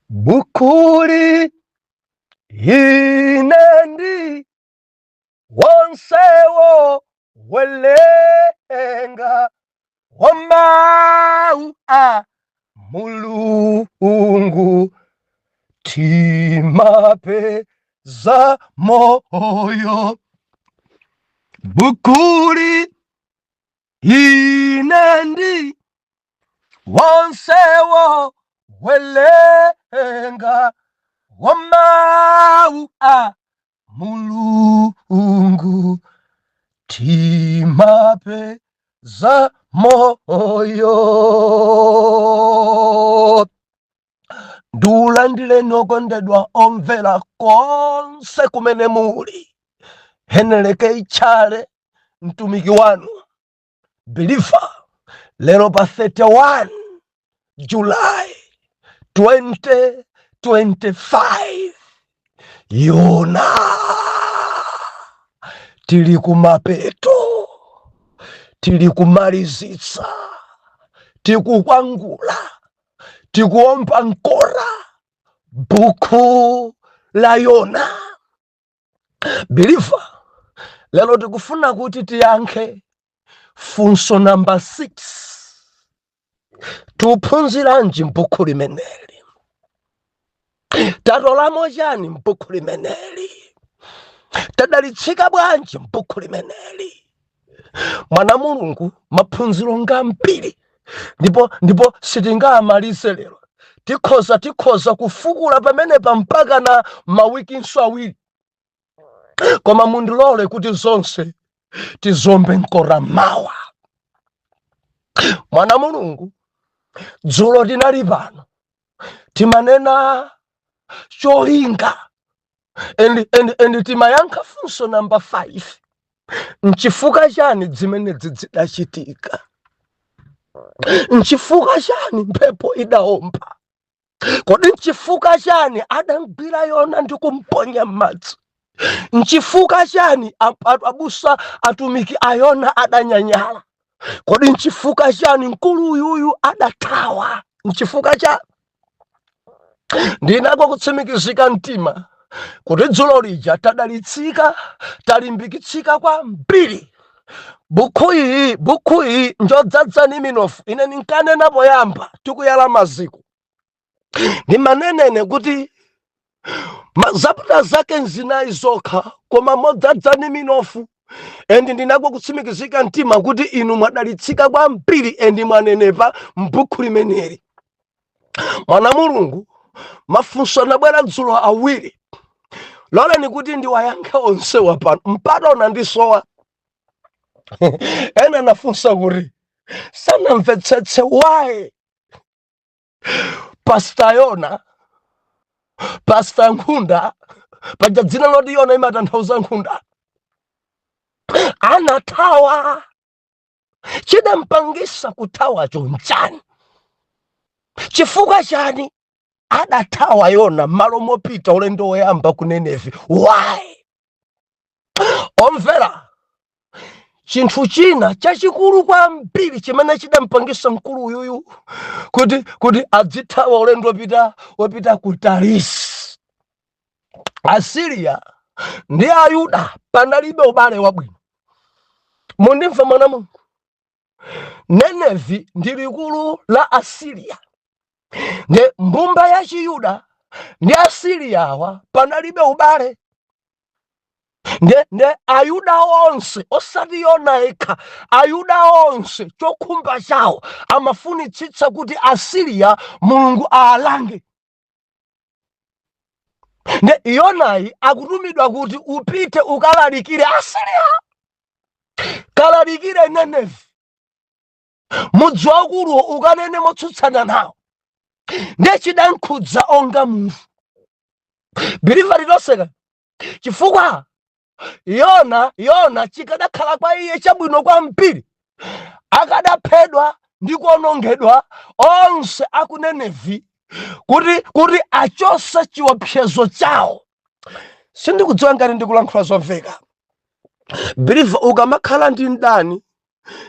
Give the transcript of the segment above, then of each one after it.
Bukuri inendi wonsewo welenga wamau a Mulungu timape za moyo. Bukuri inendi wonsewo welenga wamau a Mulungu timape za moyo. Dulandile nokondedwa omvera konse kumene muli, heneleke ichale mtumiki wanu Believer lero pa 31 July 2025. Yona tili kumapeto, tili kumalizitsa, tikukwangula, tikuomba nkora buku la Yona. Believer lero tikufuna kuti tiyankhe funso number 6. Tuphunziranji mbuku limeneli? Tatolamo chani mbuku limeneli? Tadalitsika bwanji mbuku limeneli? Mwana Mulungu maphunziro ngambiri ndipo sitingamalize lero. Tikhoza kufukula pamene mpaka na mawikinso awiri, koma mundilole kuti zonse tizombe nkora mawa. Mwana Mulungu, dzulo tinali pano timanena cholinga and timayankha funso number 5. Nchifukwa chani zimenezi zidachitika? Nchifukwa chani mphepo idaomba? Kodi nchifukwa chani adamgwira Yona ndi kumponya m'madzi? Nchifukwa chani abusa atumiki a Yona adanyanyala? Kodi nchifukwa chani mkulu uyuyu adathawa? Nchifukwa chani? Ndinako kutsimikizika mtima kuti dzulo lija tadalitsika, talimbikitsika kwambiri. Buku iyi njodzadza ni minofu. Ine ninkanena poyamba tikuyala maziko, ndimanenene kuti mazapita zake nzinayi zokha, koma modzadza ni minofu. Endi ndinako kutsimikizika mtima kuti inu mwadalitsika kwambiri endi mwanenepa mbuku limeneli. Mwana Mulungu, mafunso anabwera dzulo awiri. Loleni kuti ndiwayankhe onse wapano, mpata unandisowa. Ena nafunsa kuti sanamvetsetse why Pastor Yona, Pastor Nkhunda, paja dzina loti Yona imatanthauza nkhunda, anathawa. Chidampangisa kuthawa chonchani? Chifukwa chani adathawa Yona malo mopita ulendo woyamba ku Nineve? Why? Omvera, chinthu china chachikulu kwambiri chimene chidampangisa mkulu uyuyu kuti adzithawa ulendo wopita ku Tarisi. Asiria ndi Ayuda panalibe ubale wabwino. Mundimva mwana Mulungu? Nineve ndi likulu la Asiria. Ne mbumba ya Chiyuda ndi Asiria awa panalibe ubale. Ne Ayuda onse, osati Yona yekha, Ayuda onse chokhumba chawo amafunitsitsa kuti Asiria Mulungu aalange. Ne Yonayi akutumidwa kuti upite ukalalikire Asiria, kalalikire Nineve, mudzi waukuluwo ukanene motsutsana nawo. Nde chidankhudza onga munthu. Believer liloseka chifukwa Yona chikadakhala kwa iye chabwino kwambiri, akadaphedwa ndi kuonongedwa onse aku Nineve kuti achose chiopsezo chawo. Sindikudziwa ngati ndikulankhula zomveka. Believer ukamakhala ndi mdani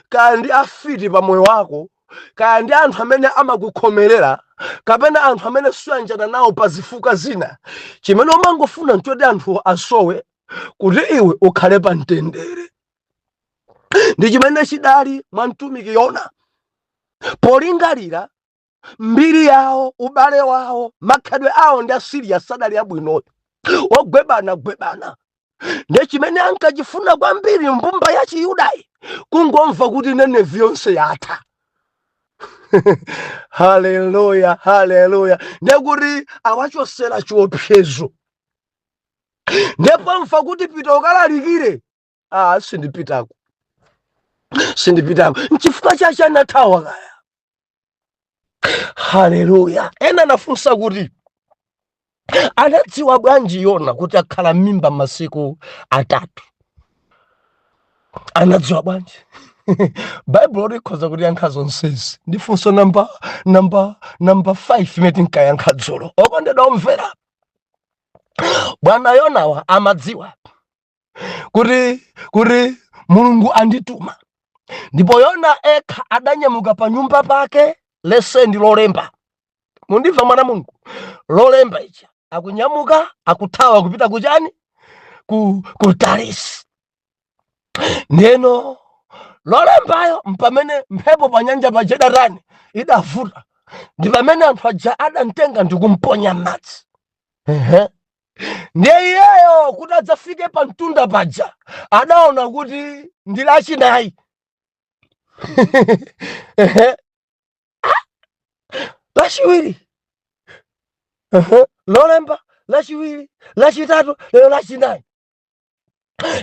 kaya ndi afiti pa moyo wako, kaya ndi anthu amene amakukhomerera kapena anthu amene suyanjana nawo pa zifukwa zina, chimene umangofuna nchoti anthu asowe kuti iwe ukhale pa mtendere. Ndi chimene chidali mwa mtumiki Yona. Polingalira mbiri yawo, ubale wawo, makhalidwe awo ndi Asiriya sadali abwinoyo, ogwebana. Ndi chimene ankachifuna kwambiri mbumba ya Chiyudayi kungomva kuti Nenevi yonse yatha. Haleluya, haleluya. Ndekuti awachosera chiopsezo. Ndipo mfa kuti pita ukalalikire. Sindipitako. Nchifukwa chache anathawa kaya. Haleluya. Ena nafunsa kuti anadziwa bwanji Yona kuti akhala mimba masiku atatu? Anadziwa bwanji? Bible likhoza kuti yankha zonsezi. Ndifunso number 5 imene tinkayankha dzulo. Okondedwa omvera, bwana Yonawa amadziwa kuti Mulungu andituma. Ndipo Yona ekha adanyamuka pa nyumba pake lesendi lolemba. Mundimva mwana Mulungu? Lolemba ichi. Akunyamuka, akuthawa kupita kuchani? Ku Tarisi. Neno lolembayo mpamene mphepo pa nyanja pa Yorodani idavuta, ndi pamene anthu aja adantenga ndi kumponya m'madzi. Ndiye iyeyo kuti adzafike pa mtunda paja adaona kuti ndi lachinayi. Lachiwiri, lolemba, lachiwiri, lachitatu, lero lachinayi.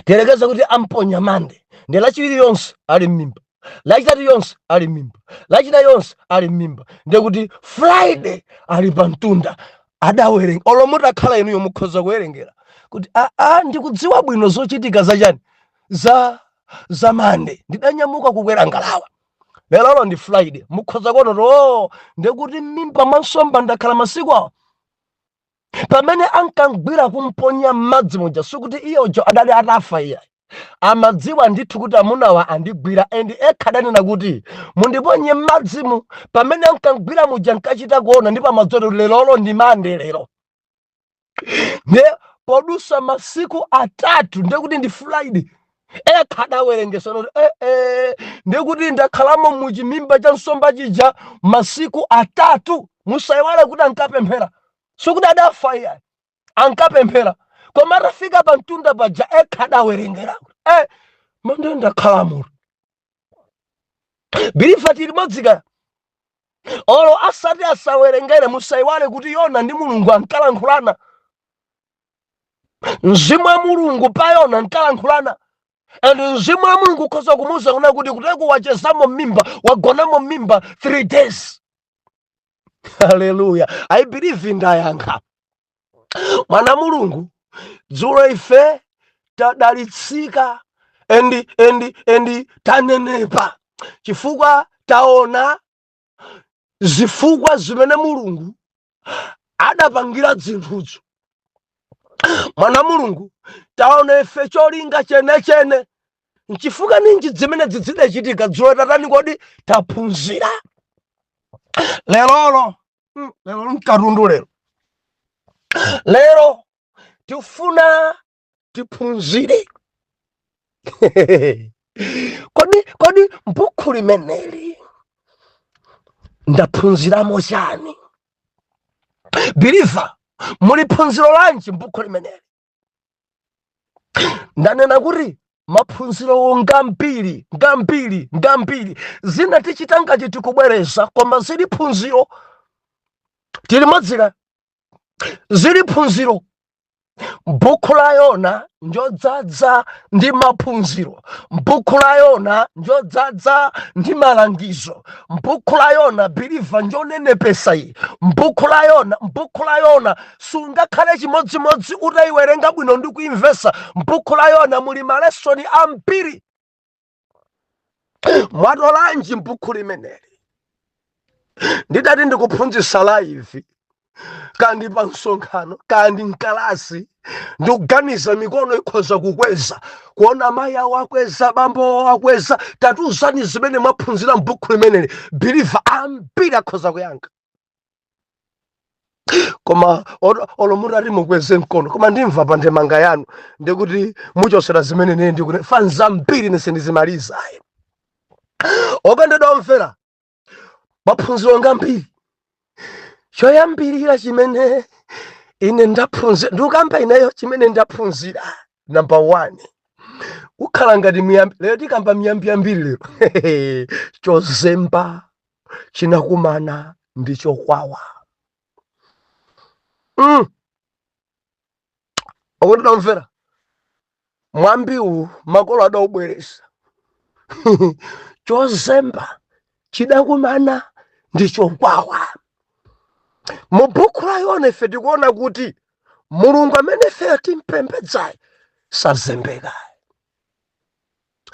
Tiyerekeza kuti amponya mande. Ndi lachiwiri yonse ali m'mimba, lachitatu yonse ali m'mimba, lachinayi yonse ali m'mimba. Ndiye kuti Friday ali pa mtunda. Adawerenga. Olomuta khala inuyo mukhoza kuwerengera kuti ndikudziwa bwino zochitika zachani za mande. Ndidanyamuka kukwera ngalawa. Lero ndi Friday. Mukhoza kuona ndikuti m'mimba mwa nsomba ndakhala masiku awa. Pamene ankangwira kumponya m'madzi moja sukuti iyojo adali atafa iye. Amadziwa ndithu kuti amunawa andigwira endi ekha adanena kuti mundiponye m'madzimu. Pamene ankangwira muja nkachita kuona ndipo amadzoti lero ndi mande lero. Ne podusa masiku atatu ndikuti ndi Friday. Ekha adawerengesa kuti ndikuti ndakhalamo muchimimba cha nsomba chija masiku atatu. Musayiwale kuti ankapemphera. Sukuti adafa iye. Ankapemphera. Koma atafika pa mtunda paja ekha adawerengera. Mande ndakhalamo. Bilifa tili modzika. Olo asati asawerengere musayiwale kuti Yona ndi Mulungu ankalankhulana. Mzimu wa Mulungu pa Yona ankalankhulana. And mzimu wa Mulungu ukhoza kumuwuza kuna kuti kuteko wachezamo m'mimba, wagonamo m'mimba 3 days. Hallelujah. I believe in ndayankha. Mwana Mulungu, dzulo ife tadalitsika endi tanenepa. Chifukwa taona zifukwa zimene Mulungu adapangira zinthuzo. Mwana Mulungu, taona ife cholinga chene. Nchifukwa ninji zimene zidachitika dzulo tatani kodi taphunzira. Lero mkatundu lero. Lero tifuna tiphunzire. Kodi m'buku limeneli ndaphunziramo chani? Believer, muli phunziro lanji m'buku limeneli? Ndanena kuti maphunziro ngambiri zina tichitanga tikubwereza koma zili phunziro tili modzika. Zili phunziro. M'buku la Yona njodzaza ndi maphunziro. M'buku la Yona njodzaza ndi malangizo. M'buku la Yona believer njonenepesa iyi. M'buku la Yona sungakhale chimodzimodzi utayiwerenga bwino ndi kuimvesa. M'buku la Yona muli malesoni ambiri. Mwatolanji m'buku limeneli. Ndidati ndikuphunzitsa live. Kandi pa msonkhano, kandi mkalasi, ndikuganiza mikono ikhoza kukweza, kuona amayi awo akweza, bambo awo akweza. Tatiuzani zimene mwaphunzira m'buku limeneli. Believer ambiri akhoza kuyankha. Koma olo ali mukweze mkono, koma ndimva pa ndemanga yanu ndikuti muchosera zimene nene ndikuti fani zambiri nese ndizimaliza. Okondedwa omvera, maphunziro ngambiri. Choyambirira chimene ine ndaphunzira ndikamba ineyo chimene ndaphunzira, number 1, ukhala ngati miyambi. Lero tikamba miyambi yambiri lero. Chozemba chinakumana ndi chokwawa. Okondedwa omvera, mwambiwu makolo adawubweresa. Chozemba chidakumana ndi chokwawa. Mu buku la Yona ife tikuona kuti Mulungu amene ife timpembedzayo sazembeka,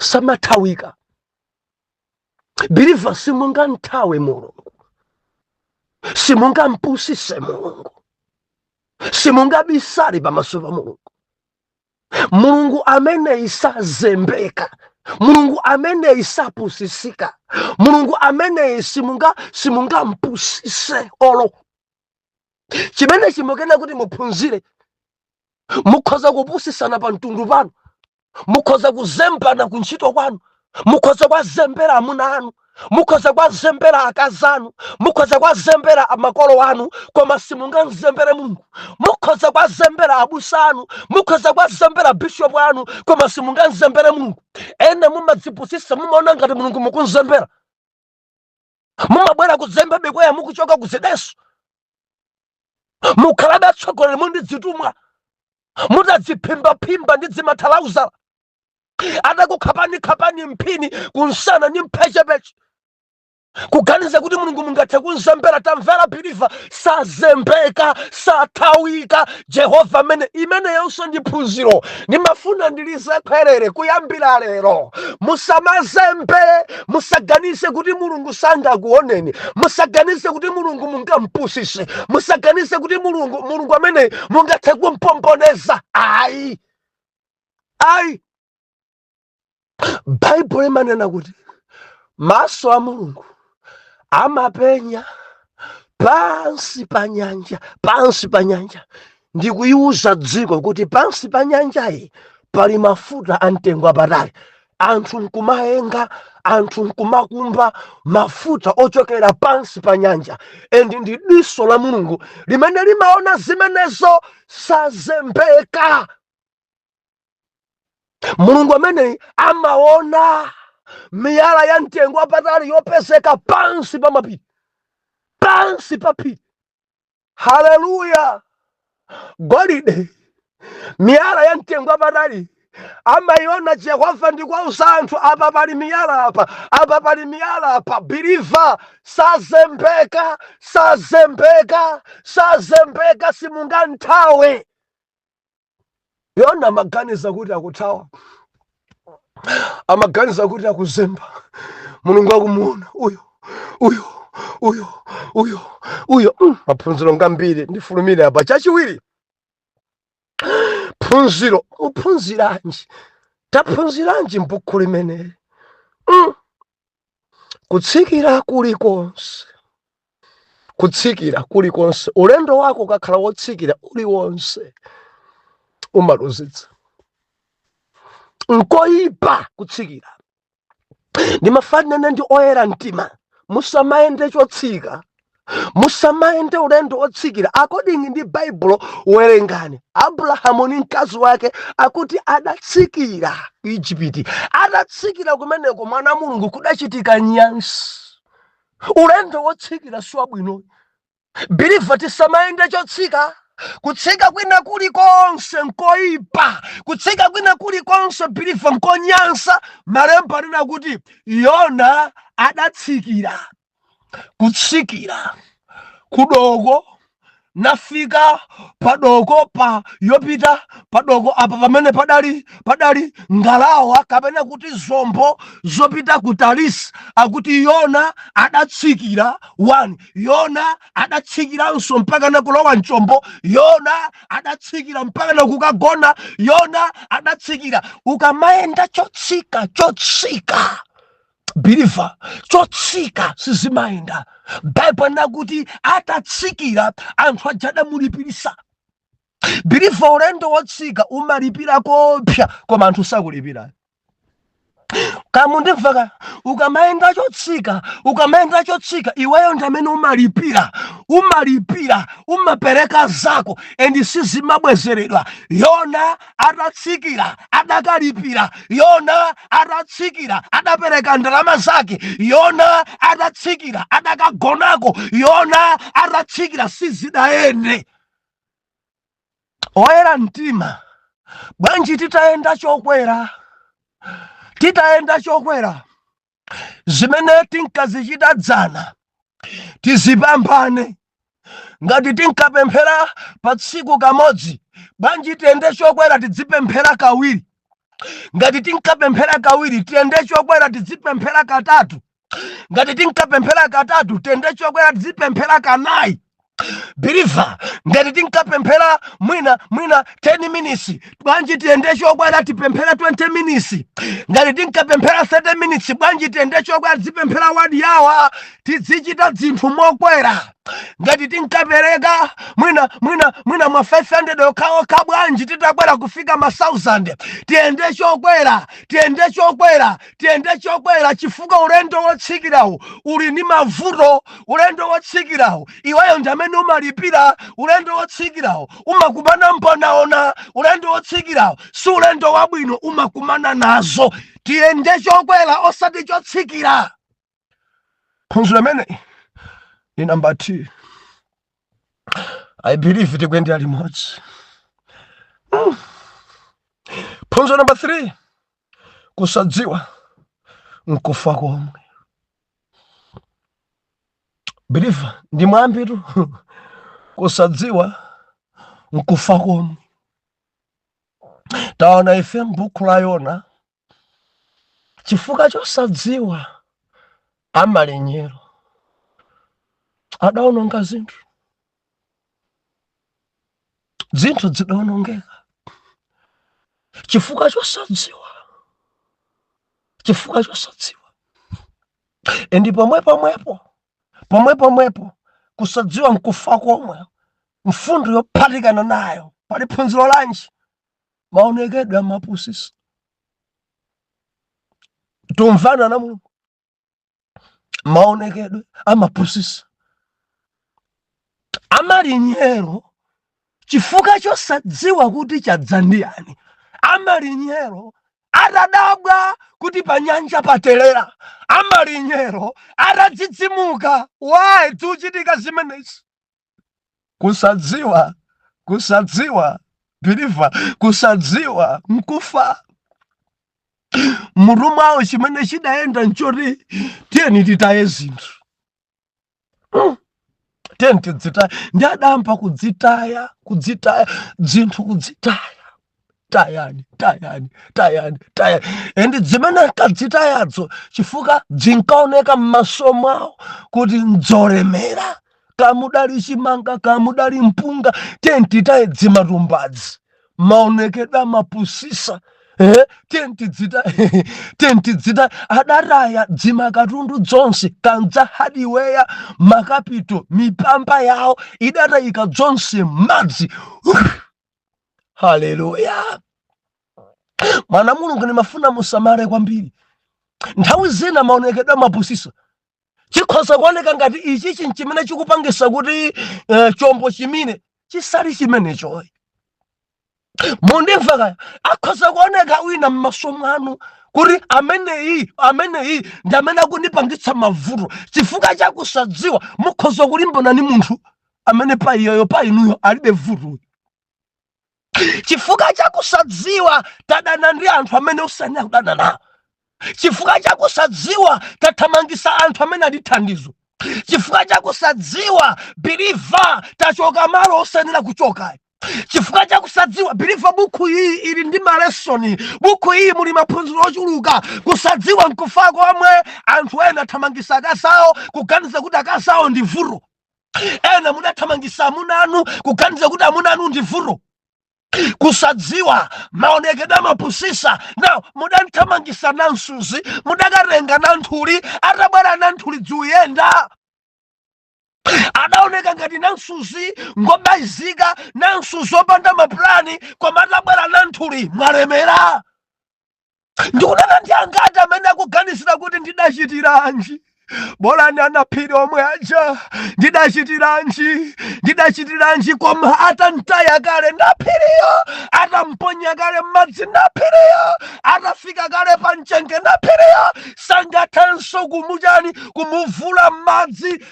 samathawika. Believer, simunganthawe Mulungu, simungampusise Mulungu, simungabisale pamaso pa Mulungu. Mulungu amene isazembeka, Mulungu amene isapusisika, Mulungu amene simungampusise olo. Chimene chimokena kuti muphunzire, mukhoza kupusisana pa mtundu panu, mukhoza kuzembana ku ntchito kwanu, mukhoza kwazembera amuna anu, mukhoza kwazembera akazi anu, mukhoza kwazembera amakolo anu, koma simungazembere Mulungu. Mukhoza kwazembera abusa anu, mukhoza kwazembera bishop anu, koma simungazembere Mulungu. Ene mumadzipusisa, mumaona ngati Mulungu mukunzembera. Mumabwera kuzemba bekweya mukuchoka kuzideso. Mukhalada atsogolera mundi zitumwa, mutadziphimbapimba ndi zimathalauza, adakukhapani mphini kunsana ni mphechepeche, kuganiza kuti Mulungu mungathe kunzembera. Tamvera believer, sazembeka, sathawika. Jehova amene imeneyonso ndi phunziro. Ndimafuna ndilize kwerere kuyambira lero. Musamazembe, musaganise kuti Mulungu sangakuoneni, musaganise kuti Mulungu mungampusise, musaganise kuti Mulungu amene mungathe kumpomponeza. Ayi. Bible imanena kuti maso a Mulungu amapenya pansi pa nyanja, ndikuyiuza dziko kuti pansi pa nyanjayi pali mafuta a mtengo wapatali. Anthu nkumayenga, anthu nkumakumba mafuta ochokera pansi pa nyanja. Endi ndi diso la Mulungu limene limaona zimenezo. Sazembeka. Mulungu amene amaona miyala ya mtengo wapatali yopezeka pansi pa mapiri, pansi pa phiri. Haleluya. Golide, miyala ya mtengo wapatali amayiona Jehova ndikuwauza anthu, apa pali miyala apa, apa pali miyala apa. Believer, sazembeka, simunganthawe. Yona amaganiza kuti akuthawa, amaganiza kuti akuzemba. Mulungu akumuona uyo. Maphunziro ngambiri ndifulumire apa. Chachiwiri, phunziro. Uphunziranji? Taphunziranji m'buku limeneli? Kutsikira kulikonse, ulendo wako ukakhala wotsikira uliwonse, umaluzitsa. Nkoyipa kutsikira. Ndimafanana ndi oyera mtima, musamaende chotsika, musamaende ulendo wotsikira. According ndi Bible werengani, Abrahamu ni mkazi wake akuti adatsikira ku Igupti, adatsikira kumeneko mwana Mulungu kudachitika nyansi. Ulendo wotsikira siwabwino. Believer, tisamaende chotsika. Kutsika kwina kulikonse nkoyipa, kutsika kwina kulikonse believer nkonyansa. Malemba anena kuti Yona adatsikira. Kutsikira kudoko nafika padoko pa yopita padoko apa pamene padali ngalawa kapena kuti zombo zopita ku Tarisi. Akuti Yona adatsikira 1, Yona adatsikiranso mpaka na kulowa mchombo, Yona adatsikira mpaka na kukagona, Yona adatsikira. Ukamaenda chotsika biliva chotsika sizimaenda. Bible nakuti atatsikira anthu ajada mulipirisa. Biliva ulendo wotsika umalipira kopya koma anthu sakulipira. Kamundimvaka ukamaenda chotsika iweyo ndamene umalipira umapereka zako endi sizimabwezeredwa. Yona atatsikira adakalipira, Yona atatsikira adapereka ndalama zake, Yona atatsikira adakagonako, Yona atatsikira sizidaende. Oyera mtima, bwanji titaenda chokwera zimene tinkazichita dzana tizipambane. Ngati tinkapemphera pa tsiku kamodzi, bwanji tiende chokwera tizipemphera kawiri. Ngati tinkapemphera kawiri tiende chokwera tizipemphera katatu. Ngati tinkapemphera katatu tiende chokwera tizipemphera kanayi. Biliva, ngati tinkapemphera mwina 10 minutes, bwanji tiende chokwera tipemphera 20 minutes. Ngati tinkapemphera 30 minutes, bwanji tiende chokwera tizipemphera 1 hour. Tizichita zinthu mokwera. Ngati tinkapereka mwina mwa 500 okhaokha, bwanji titakwera kufika ma 1000. Tiende chokwera chifukwa ulendo wotsikirawo uli ndi mavuto. Ulendo wotsikirawo iweyo ndamene umalipira. Ulendo wotsikirawo umakumana mponaona. Ulendo wotsikirawo si ulendo wabwino, umakumana nazo. Tiende chokwera osati chotsikira. Phunziro limene ni number 2. I believe tikuyendera limodzi. Phunziro number 3, kusadziwa nkufa komwe. Biliva ndi mwambitu kusadziwa nkufa komwe. Taona ife m'buku la Yona, chifukwa chosadziwa amalenyero adaononga zinthu zidaonongeka chifukwa chosadziwa. Endi pomwepo kusadziwa nkufa komwe. Mfundo yophatikana nayo pali phunziro lanji? Maonekedwe amapusisa. Tumvana na Mulungu, maonekedwe amapusisa. Amalinyero chifukwa chosadziwa kuti chadzandiyani. Amalinyero atadabwa kuti pa nyanja patelera. Amalinyero atadzidzimuka. Why tuchitika zimenezi? Kusadziwa biliva, kusadziwa nkufa. Mutu mwawo chimene chidaenda nchoti tiyeni titaye zinthu. Tiyeni tidzitaye. Ndi adampa kudzitaya zinthu, kudzitaya. Tayani. Endi zimene nkadzitayadzo chifukwa zinkaoneka m'maso mwawo kuti nzolemera. Kamudali chimanga, kamudali mpunga, tiyeni titaye dzimatumbadzi. Maonekedwe amapusisa. Tentidzita adaraya dzimakatundu dzonse, kanza hardware, makapito, mipamba yawo idatayika dzonse madzi. Haleluya. Mwana Mulungu nimafuna musamale kwambiri. Nthawi zina maonekedwe amapusisa chikhoza kuoneka ngati ichi chimene chikupangisa kuti chombo chimine chisali chimene choyi. Mundimvaka akhoza kuoneka wina m'maso mwanu kuti ameneyi ndi amene akundipangitsa mavuto. Chifukwa chakusadziwa mukhoza kulimbana ni munthu amene pa inuyo alibe vuto. Chifukwa chakusadziwa tadana ndi anthu amene usanena kudana nawo. Chifukwa chakusadziwa tathamangisa anthu amene ali thandizo. chifukwa chakusadziwa biliva tachoka malo osanira kuchoka. Chifukwa chakusadziwa biliva buku iyi ili ndi malesoni, buku iyi muli maphunziro ochuluka. Kusadziwa nkufa komwe anthu ena athamangisa akasawo kuganiza kuti akasawo ndi vuto. Ena mudathamangisa amuna anu kuganiza kuti amuna anu ndi vuto. Kusadziwa maonekedwe amapusisa. Now mudathamangisa nansuzi, mudakatenga nanthuli, atabwera nanthuli dzuyenda adaoneka ngati nansuzi ngobayizika, nansuzi opanda maplani, koma atabwera nanthuli mwalemera. Ndikunena ndi angati amene akuganizira kuti ndidachitiranji bolani anaphiri omwe aja, ndidachitiranji koma atantaya kale ndaphiriyo, atamponya kale m'madzi ndaphiriyo, atafika kale pa mchenga ndaphiriyo, sangathenso kumuvula m'madzi.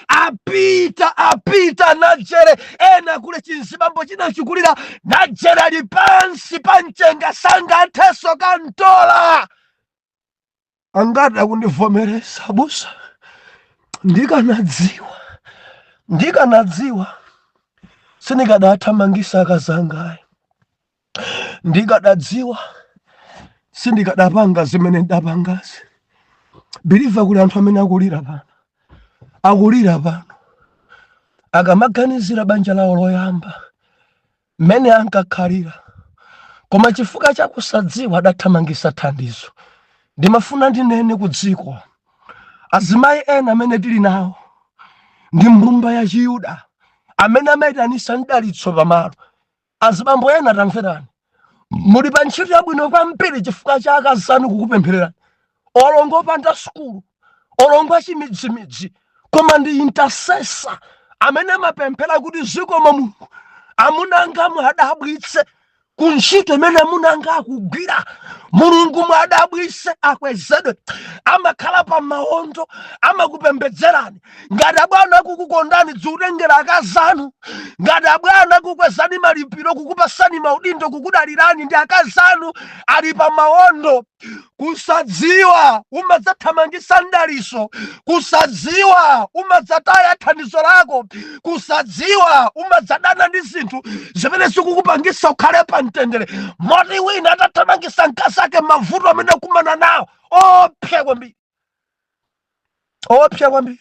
Apita najere. Ena kule chinzibambo chinachikulira najere ali pansi pa mchenga, sangathenso kantola. Angati akundivomereza busa. Ndikanadziwa sindikadathamangisa akazangayi. Ndikadadziwa sindikadapanga zimene ndapangazi. Biliva kuli anthu amene akulira pano akamaganizira banja lawo loyamba mmene ankakhalira, koma chifukwa chakusadziwa adathamangisa thandizo. Ndimafuna ndinene ku dziko azimayi ena amene tili nawo ndi mbumba ya Chiyuda amene amayitanisa mdalitso pamalo. Azibambo ena tamverani, muli pa ntchito yabwino kwambiri chifukwa cha akazanu kukupemphererani. Olongo opanda sukulu, olongo achimidzimidzi, koma ndi intercessor amene amapemphera kuti zikomo Mulungu amunanga mwadabwitse ku ntchito imene amunanga akugwira. Mulungu mwadabwitse akwezedwe. Amakhala pa mawondo amakupembedzerani. Ngati abwana akukukondani dziutengera akazanu. Ngati abwana akukwezani malipiro kukupasani maudindo kukudalirani ndi akazanu ali pa mawondo. Kusadziwa umadzathamangisa ndaliso. Kusadziwa umadzataya thandizo lako. Kusadziwa umadzadana ndi zinthu zimene zikukupangisa ukhale pa mtendere. Moti wina atathamangisa mkazi ake mavuto amene akumana nawo opsa kwambiri.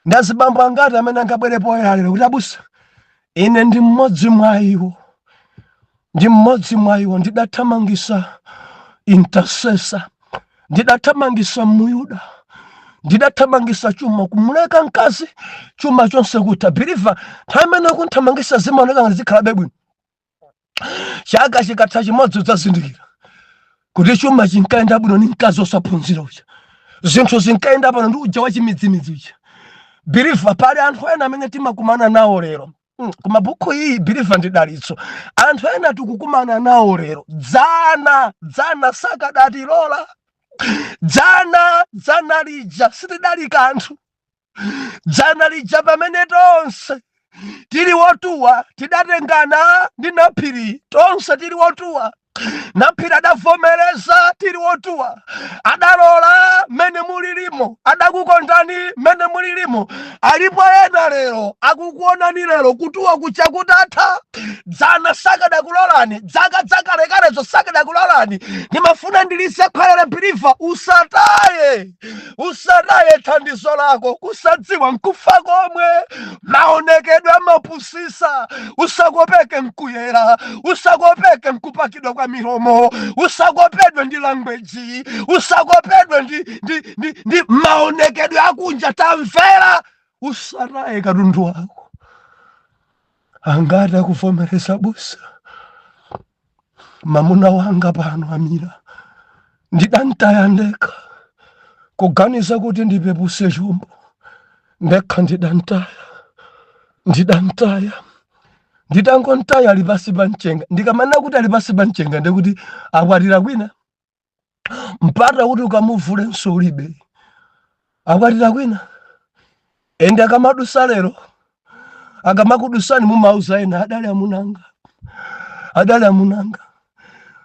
Ndazibambo angati amene angabwere poyalero kuti abusa ine ndi mmodzi mwa iwo ndidathamangisa intercessor, ndidathamangisa Muyuda, ndidathamangisa chuma kumuleka mkazi chuma chonse kuti biliva tamene kunthamangisa zimaoneka ngati zikhala bwino. Chaka chikatha chimodzi udzazindikira kuti chuma chinkaenda bwino ni mkazi osaphunzira uja, zinthu zinkaenda pano ndi uja wachimidzimidzi uja. Biliva pali anthu ena amene timakumana nawo lero kuma buku iyi biliva ndi dalitso. Anthu ena tikukumana nawo lero dzana sakadatilola. Dzana lija sitidali kanthu. Dzana lija pamene tonse tili wotuwa tidatengana ndi Naphiri, tonse tili wotuwa. Naphiri adavomereza tili wotuwa, adalola mene mulilimo, adakukondani mene mulilimo. Alipo ena lero akukuonani lero kutuwa kuchakutatha. Dzana sakadakulolani, dzaka lekalezo sakadakulolani. Ndimafuna ndilise khwelere biliva usataye thandizo lako. Kusadziwa nkufa komwe, maonekedwe amapusisa. Usakopeke nkuyera, usakopeke nkupakidwa kwa milomo, usakopedwe ndi language, usakopedwe ndi maonekedwe akunja. Tamvera, usataye katundu wako. Angati akuvomereza busa mamuna wanga pano Amira ndidantaya ndekha kuganiza kuti ndipepuse chombo ndekha. Ndidantaya nditangontaya ali pasi pa mchenga. Ndikamana kuti ali pasi pa mchenga ndikuti akwatira kwina mpata kuti ukamuvule nsolibe akwatira kwina. Ende akamadusa lero akamakudusani mumauza ena adali amunanga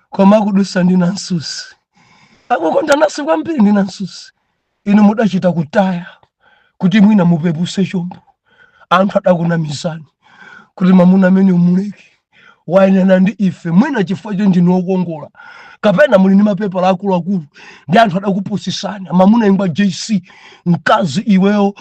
koma kudusa ndi nansusi akukonda nasi kwambiri ndi nansusi. Inu mudachita kuti mwina mupepuse chombo anthu adakunamizani kuti mamuna amene umuleke wayenera ndi ife mwina chifukwa cho ndinu okongola kapena muli ndi mapepala akuluakulu ndi anthu adakupusisani mamuna ingwa JC mkazi iweyo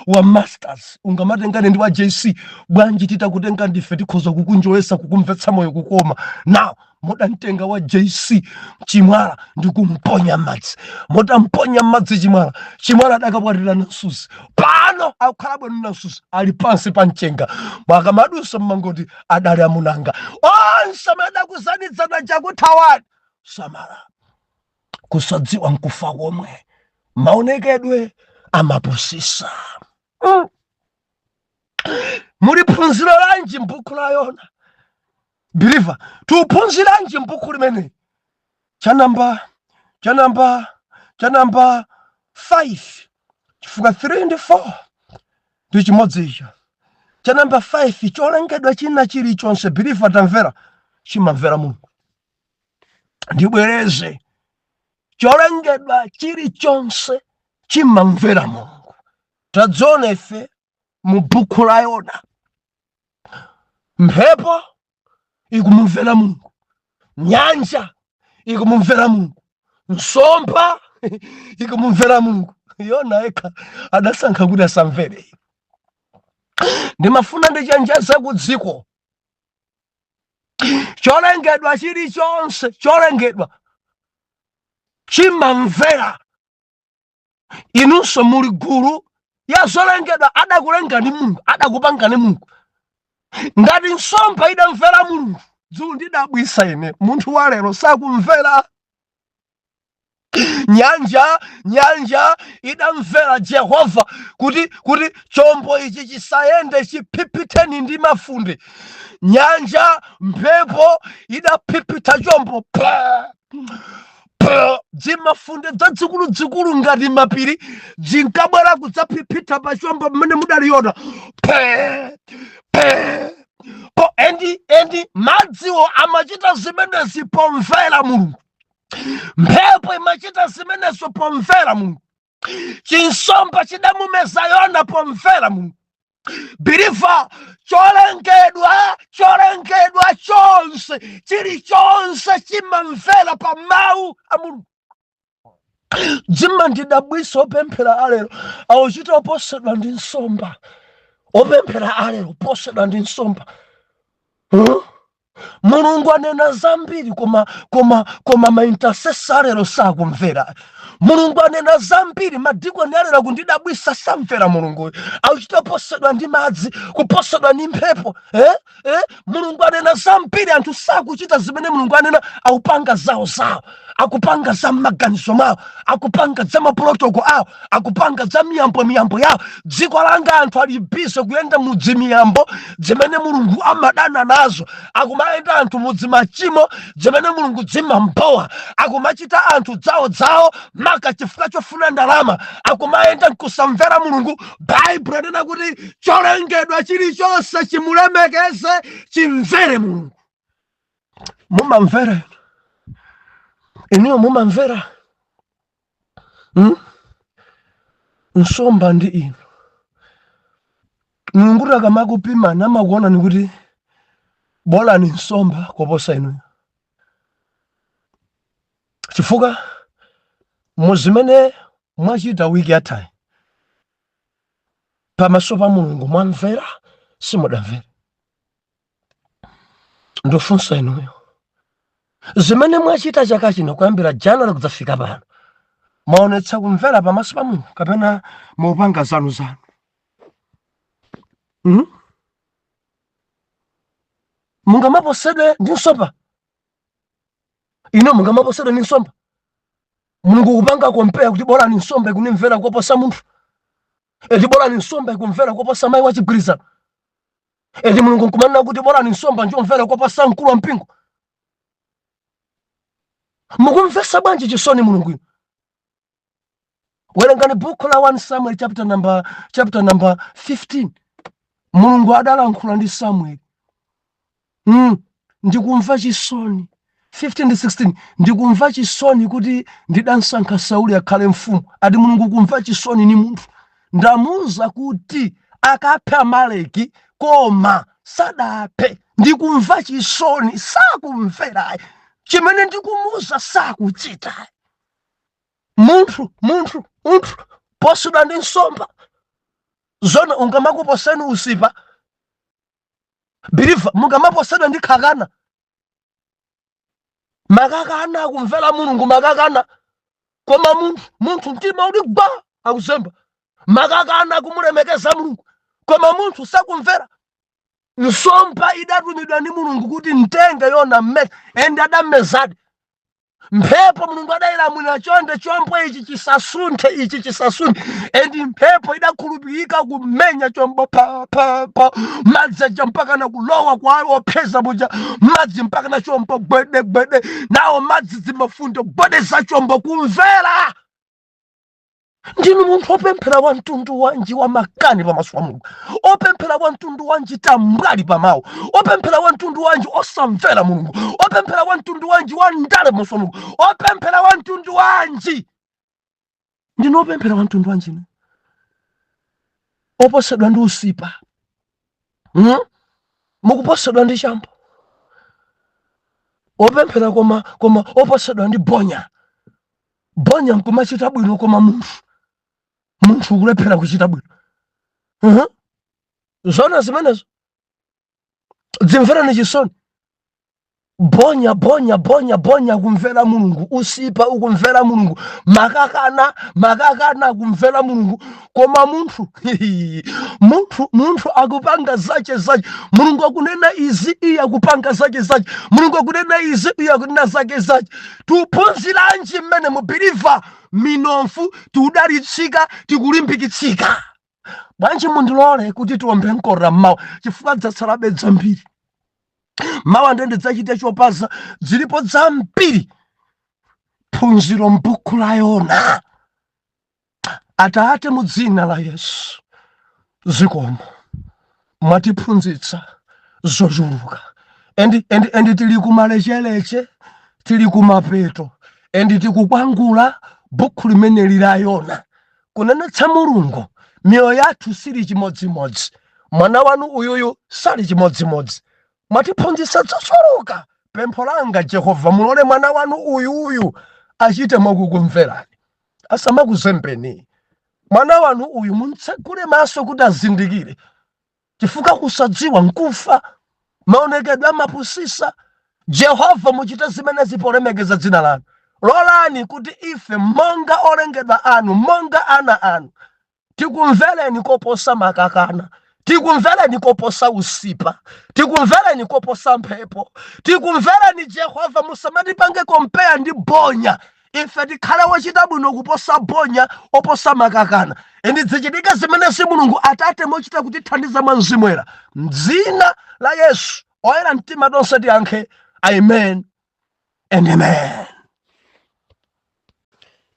wa masters ungamatengane ndi wa JC bwanji titakutenga ndife tikhoza kukunjolesa kukumvetsa moyo kukoma now modantenga wa JC chimwala ndikumponya madzi motamponya madzi chimwala adakabwatira nasusi pano akukhala bwino nasusi ali pansi pa mchenga mwakamadusa mmangoti adali amunanga onse madakuzanidzana chakuthawani samala kusadziwa nkufa komwe maonekedwe amapusisa muli phunziro lanji m'buku la Yona believer tuphunziranji m'buku limene cha namba 5 chifukwa 3 ndi 4 ndi chimodzi icho cha namba 5 cholengedwa china chilichonse believer tamvera chimamvera Mulungu ndibwereze cholengedwa chilichonse chimamvera Mulungu tadziona ife mu buku la Yona mphepo ikumumvera Mulungu nyanja ikumumvera Mulungu nsomba ikumumvera Mulungu Yona eka adasankha kuti asamvere ndimafuna ndichenjeze ku dziko cholengedwa chilichonse cholengedwa chimamvera inunso muli gulu ya zolengedwa adakulengani Mulungu adakupangani Mulungu ngati nsomba idamvera Mulungu dzulo ndidabwisa ine munthu wa lero sakumvera nyanja idamvera Jehova kuti chombo ichi chisayende chiphipitheni ndi mafunde nyanja mphepo idaphipitha chombo dzimafunde dzadzikulu ngati mapiri dzinkabwera kudzaphipitha pa chombo mmene mudali Yona endi madziwo amachita zimenezi pomvera Mulungu mphepo imachita zimenezo pomvera Mulungu chinsomba chidamumeza Yona pomvera Mulungu believer cholengedwa chonse chilichonse chimamvera pa mawu a Mulungu dzima ndidabwisa opemphera alero awuchita oposedwa ndi nsomba opemphera alero oposedwa ndi nsomba Mulungu anena zambiri koma maintercessor alero sakumvera Mulungu anena zambiri madikoni alero kundidabwisa samvera Mulungu awuchita oposedwa ndi madzi kuposedwa ndi mphepo Mulungu anena zambiri anthu sakuchita zimene Mulungu anena akupanga zawo akupanga za maganizo mawo akupanga za maprotoko awo akupanga za miyambo yawo dziko langa anthu ali bize kuyenda mudzi miyambo zimene Mulungu amadana nazo akumayenda anthu mudzi machimo zimene Mulungu dzimambowa akumachita anthu dzawo maka chifukwa chofuna ndalama akumayenda nkusamvera Mulungu Bible inena kuti cholengedwa chilichonse chimulemekeze chimvere Mulungu mumamvera iniyo mumamvera nsomba ndi ino Mulungu akamakupima namakuona ni kuti bola ni nsomba koposa ino chifukwa muzimene mwachita wiki yathayi pamaso pa Mulungu mwamvera simudamvera ndofunsa inuyo zimene mwachita chaka chino kuyambira January kudzafika pano maonetsa kumvera pamaso pa Mulungu kapena mupanga zanu mungamaposedwe ndi nsomba ino mungamaposedwe ndi nsomba Mulungu kupanga kompea kuti bola ni nsomba ikunimvera koposa munthu eti bola ni nsomba ikumvera koposa mayi wachigwirizano eti Mulungu nkumanena kuti bola ni nsomba njomvera koposa mkulu wa mpingo mukumvesa bwanji chisoni Mulungu ino werengani buku la 1 Samuel chapter number 15 Mulungu adalankhula ndi Samuel ndikumva chisoni 15 ndi 16 ndikumva chisoni kuti ndidansankha Sauli akhale mfumu ati Mulungu kumva chisoni ni munthu ndamuza kuti akaphe Amaleki koma sadaphe. Ndikumva chisoni sakumvera. Chimene ndikumuza sakuchita. Munthu posudwa ndi nsomba zona ungamakuposeni usipa. Believer mungamaposedwa ndi khakana. Makakana akumvera Mulungu makakana. Koma munthu mtima uli gba akuzemba. Makakana akumulemekeza Mulungu. Koma munthu sakumvera. Nsomba idatumidwa ndi Mulungu kuti ntenge yona mmene ende adamezadi. Mphepo Mulungu adayilamulira chonde chombo ichi chisasunthe ichi chisasunthe. Endi mphepo idakhulupirika kumenya chombo pa madzi aja mpaka na kulowa kwa opheza buja madzi mpaka na chombo gwede nawo madzi zimafunde gwede za chombo kumvera. Ndinu munthu opemphera wa mtundu wanji wa makani pamaso pa Mulungu. Opemphera wa mtundu wanji tambwali pamawu. Opemphera wa mtundu wanji osamvera Mulungu. Opemphera wa mtundu wanji wa ndale pamaso pa Mulungu. Opemphera wa mtundu wanji. Ndinu opemphera wa mtundu wanji ne? Oposedwa ndi usipa. Mukuposedwa ndi chambo. Opemphera koma oposedwa ndi bonya. Bonya nkumachita bwino koma munthu ukulephera kuchita bwino. Zona zimenezo dzimverani chisoni. Bonya kumvera Mulungu. Usipa ukumvera Mulungu. Makakana akumvera Mulungu. Koma munthu akupanga zache. Mulungu akunena izi iya kupanga zache. Mulungu akunena izi iya kunena zache. Tuphunziranji mmene mu believer minofu tudalitsika tikulimbikitsika. Bwanji mundilole kuti tiombe nkora mmawa chifukwa dzatsalabe dzambiri. Mawa ndende dzachita chopaza zilipo dzambiri. Phunziro m'buku la Yona. Atate mu dzina la Yesu zikomo mwatiphunzitsa zochuluka. Endi tili kumalechereche, tili kumapeto, endi tikukwangula buku limene la Yona. Kunenetsa Mulungu mioyo yathu sili chimodzimodzi. Mwana wanu uyuyu sali chimodzimodzi. Mwatiphunzitsa zochuluka. Pempho langa Jehova mulole mwana wanu uyuyu achite mwakukumverani. Asamakuzembeni. Mwana wanu uyu muntsegule maso kuti azindikire. Chifukwa kusadziwa nkufa. Maonekedwe amapusisa. Jehova muchite zimene zipolemekeza dzina lanu. Lolani kuti ife monga olengedwa anu, monga ana anu, tikumvereni koposa makakana. Tikumvereni koposa usipa. Tikumvereni koposa mphepo. Tikumvereni Jehova musamatipange kompea ndi bonya. Ife tikhale wochita bwino kuposa bonya oposa makakana. Endi zichitika zimene si Mulungu Atate mochita kutithandiza mwa Mzimu Woyera. M'dzina la Yesu oyera mtima tonse tiyankhe amen and amen.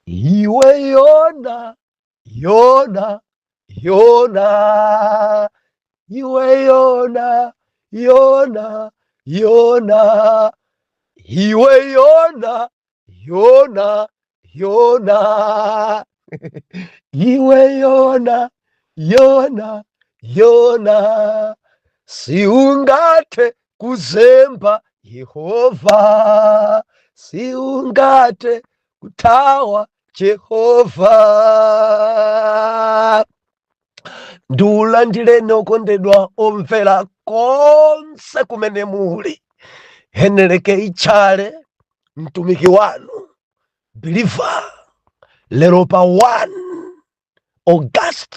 Iwe Yona, Yona, Yona. Iwe Yona, Yona, Yona. Iwe Yona, Yona, Yona. Iwe Yona, Yona, Yona. Siungate kuzemba Yehova. Siungate kutawa Jehova. Ndulandileni okondedwa omvera konse kumene muli. Heneleke ichale mtumiki wanu believer lero pa 1 August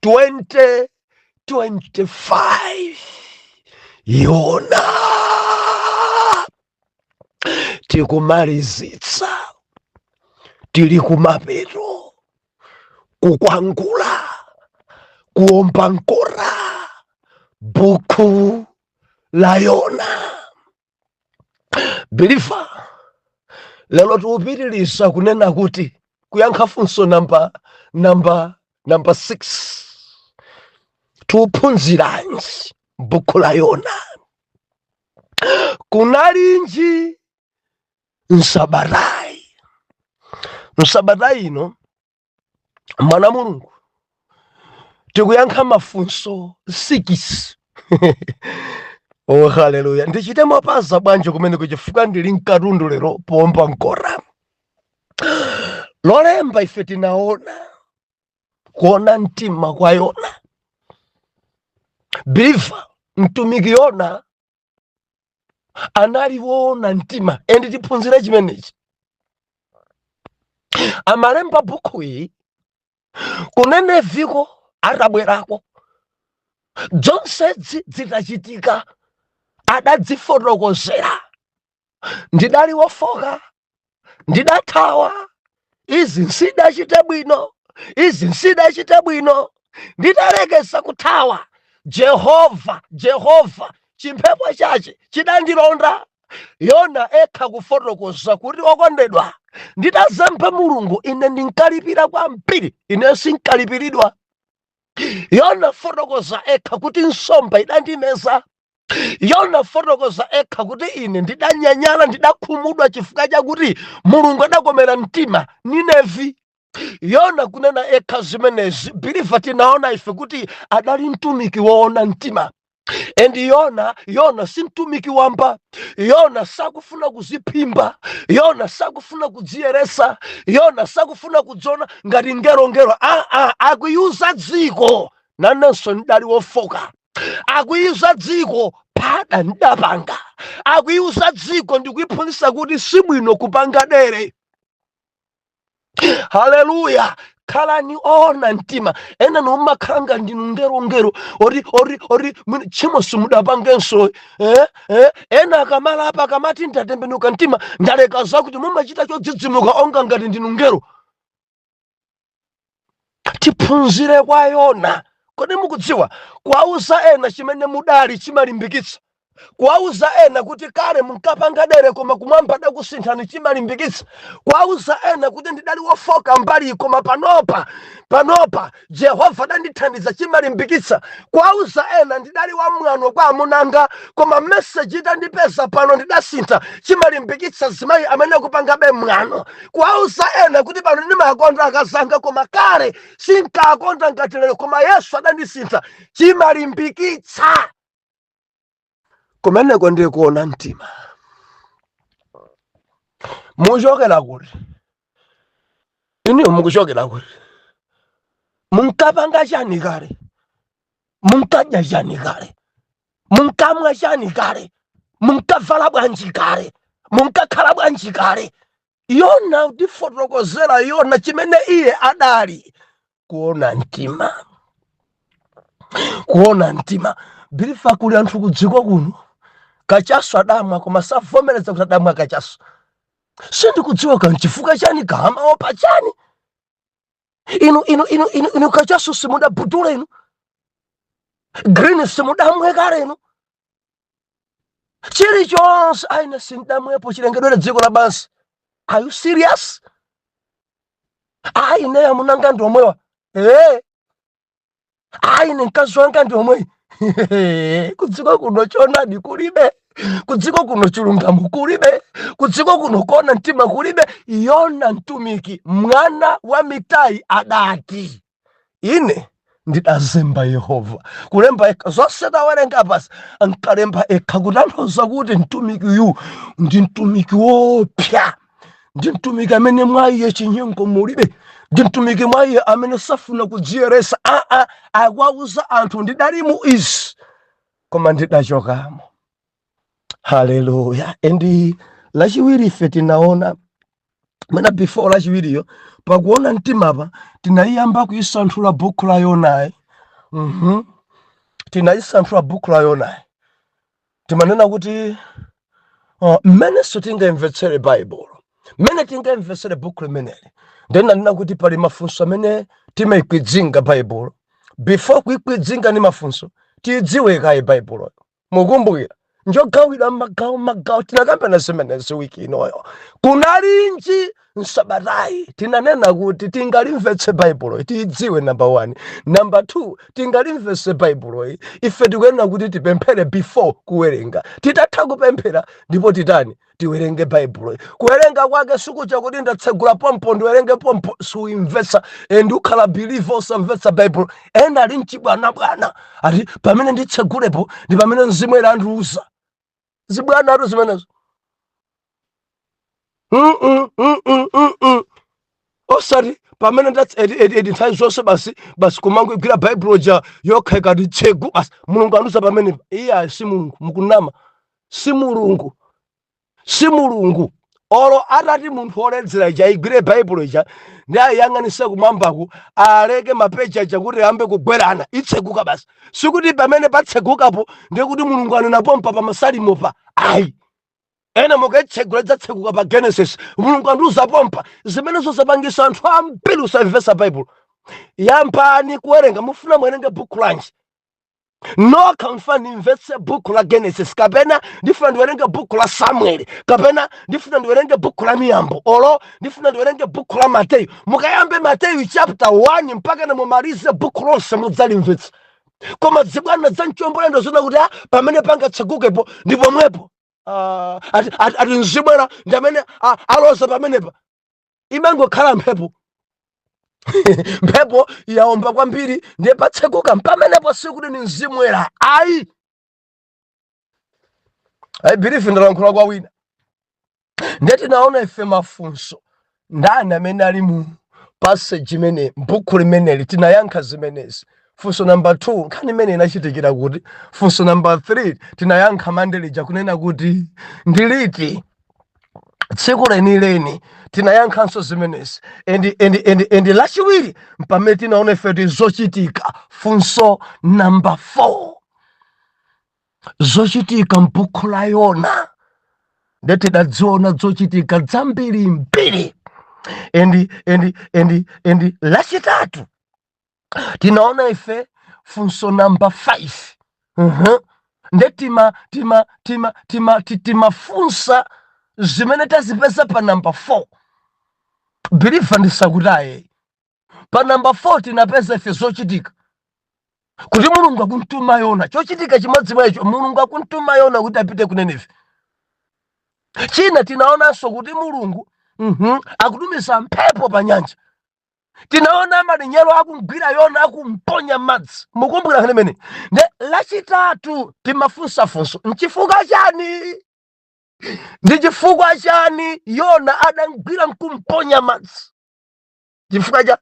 2025. Yona tikumalizitsa, tili kumapeto, kukwangula, kuomba nkora buku la Yona. Believer lelo tuupitiliza kunena kuti kuyankha funso namba 6. Tuphunziranji buku la Yona. Kunalinji Nsabatayi ino mwana Mulungu tikuyankha mafunso 6. Oh haleluya. Ndichite mapaza bwanji kumene kuchifuka ndili mkatundu lero pompa mkora. Lolemba ife tinaona kuona mtima kwa Yona. Believer mtumiki Yona analivona mtima. Endi tiphunzire chimenechi. Amalemba buku iyi kunene viko atabwerako zonse zitachitika adadzifotokozera. Ndidali wofoka, ndidathawa, izi nsidachite bwino, izi nsidachite bwino, ndidalekesa kuthawa. Jehova chimphepo chache chidandilonda. Yona ekha kufotokoza kuti okondedwa, ndidazempha Mulungu, ine ndinkalipira kwambiri, ine sinkalipiridwa. Yona fotokoza ekha kuti nsomba idandimeza. Yona fotokoza ekha kuti ine ndidanyanyala, ndidakhumudwa chifukwa chakuti Mulungu adakomera mtima Ninevi. Yona kunena ekha zimenezi. Believer tinaona ife kuti adali mtumiki woona mtima. And Yona si mtumiki wamba. Yona sakufuna kuziphimba. Yona sakufuna kudziyeresa. Yona sakufuna kudzona ngati ngero. Akuyuza dziko. Nanenso ndali wofoka. Akuyuza dziko pada ndapanga. Akuyuza dziko ndikuiphunzitsa kuti sibwino kupanga dere. Haleluya. Khalani ona mtima. Ena nomakhala ndinu ngero. Ori chimo simudapangenso. Ena akamala apa akamati ndatembenuka mtima, ndaleka zakuti mumachita chodzidzimuka onga ngati ndinu ngero. Tiphunzire kwa Yona. Kodi mukudziwa kuwauza ena chimene mudali chimalimbikitsa. Kuwauza ena kuti kale munkapanga dere koma kumwamba dakusinthani chimalimbikitsa. Kuwauza ena kuti ndidali wofoka mbali koma panopa Jehova dandithandiza chimalimbikitsa. Kuwauza ena ndidali wamwano kwa amunanga koma message itandipeza pano ndidasintha chimalimbikitsa zimayi amene kupanga be mwano. Kuwauza ena kuti pano ndimakonda akazanga koma kale sinkakonda ngati lero koma Yesu adandisintha chimalimbikitsa. Kumeneko ndiye kuona mtima. Muchokera kuti ini mukuchokera kuti munkapanga chani kale, munkadya chani kale, munkamwa chani kale, munkavala bwanji kale, munkakhala bwanji kale. Yona utifotokozera Yona chimene iye adali kuona mtima. Kuona mtima. Believer kuli anthu kudziko kuno kachaso adamwa koma savomereza kuti adamwa kachaso. Sindikudziwa kanchifuka chani kama opa chani. Inu kachaso simudabudula inu. Green simudamwe kale inu. Chilichonse aina sindamwepo chilengedwere dziko la bansi. Are you serious? Aine amunanga ndi omwewa. Aine mkazi wanga ndi omwewa. Kudziko kuno chonadi kulibe. Kudziko kuno chilungamo kulibe. Kudziko kuno kuona mtima kulibe. Yona mtumiki mwana wa Mitai adati ine ndidazemba Yehova. Kulemba eka zonse tawerenga basi ankalemba eka kutanthauza kuti mtumiki uyu ndi mtumiki wopya. Ndi mtumiki amene mwaye chinyengo mulibe. Ndi mtumiki mwaye amene safuna kudziyeresa. Akuwauza anthu ndidali mu izi koma ndidachokamo. Haleluya. Endi lachiwiri ife tinaona mwina before lachiwiriyo pakuona mtima apa tinayamba kuisanthula buku la Yona. Tinaisanthula buku la Yona. Timanena kuti mmene tingamvetsere Bible, mmene tingamvetsere buku limeneli. Ndenanena kuti pali mafunso amene timayikwidzinga Bible. Before kuyikwidzinga ni mafunso tidziwe kayi Bible. Mukumbukira njogawira magawo tinakambena zimenezi wiki inoyo. Kunalinji nsabatayi tinanena kuti tingalimvetse baibulo tiidziwe number 1. Number 2, tingalimvetse baibulo ife tikuyenera kuti tipemphere before kuwerenga. Titatha kupemphera ndipo titani tiwerenge baibulo. Kuwerenga kwake sikucha kuti ndatsegula pompo ndiwerenge pompo, suimvetsa ndi ukhala believer osamvetsa baibulo. Ena ali mchibwanabwana ati pamene nditsegulepo ndi pamene mzimu andiuza zibwana atu zimenezo. Osati pamene nthawi zonse basi kumangogwira baibulo ja yokha ikati tsegu basi mulungu anduza pamene iya si mulungu mukunama, si mulungu. Olo atati munthu oledzera ija igwire baibulo ija ndi ayang'anise kumwambaku aleke mapeji aja kuti ayambe kugwerana itseguka basi. Sikuti pamene patsegukapo ndiye kuti mulungu anenapompa pa masalimo pa ayi. Ena muketsegula dzatsekuka pa Genesis mulungu andiuza pompa. Zimenezo zapangisa anthu ambiri usamvetsa baibulo. Yambani kuwerenga, mufuna muwerenge buku lanji nokha mfuna nimvetse buku la Genesis kapena ndifuna ndiwerenge buku la Samuel kapena ndifuna ndiwerenge buku la Miyambo olo ndifuna ndiwerenge buku la Mateyu. Mukayambe Mateyu chapter 1 mpaka namumalize buku lonse mudzalimvetsa. Koma zibwana za mchombolendo zina kuti pamene pangatsegukepo ndipo mwepo ati nzibwera ndamene aloza pamenepa imangokhala mphepo. Mphepo yaomba kwambiri ndiye patseguka pamenepo sikuti ni mzimwera ayi. I believe ndalankhula kwa wina ndeti naona ife mafunso ndani amene ali mu passage imene buku limeneli tinayankha zimenezi. Funso number 2 nkhani imene inachitikira kuti. Funso number 3 tinayankha mandelija kunena kuti ndiliti tsiku lenileni tinayankhanso zimenezi. Endi lachiwiri mpamene tinaona ife zochitika. Funso number 4 zochitika mbuku la Yona ndeti dadziona zochitika zambiri mbiri. Endi lachitatu tinaona ife funso number 5 ndetima timafunsa zimene tazipeza pa number 4. Believe ndisakutaye pa number 4 tinapeza ife zochitika kuti mulungu akuntuma Yona. Chochitika chimodzi mwecho mulungu akuntuma Yona kuti apite ku Nineve. China tinaonanso kuti mulungu akutumiza mphepo pa nyanja. Tinaona malinyero akugwira Yona akumponya madzi. Mukumbukira limene. Nde lachitatu timafunsa funso nchifukwa chani? Ndi chifukwa chani Yona adangwira nkumponya madzi? Chifukwa cha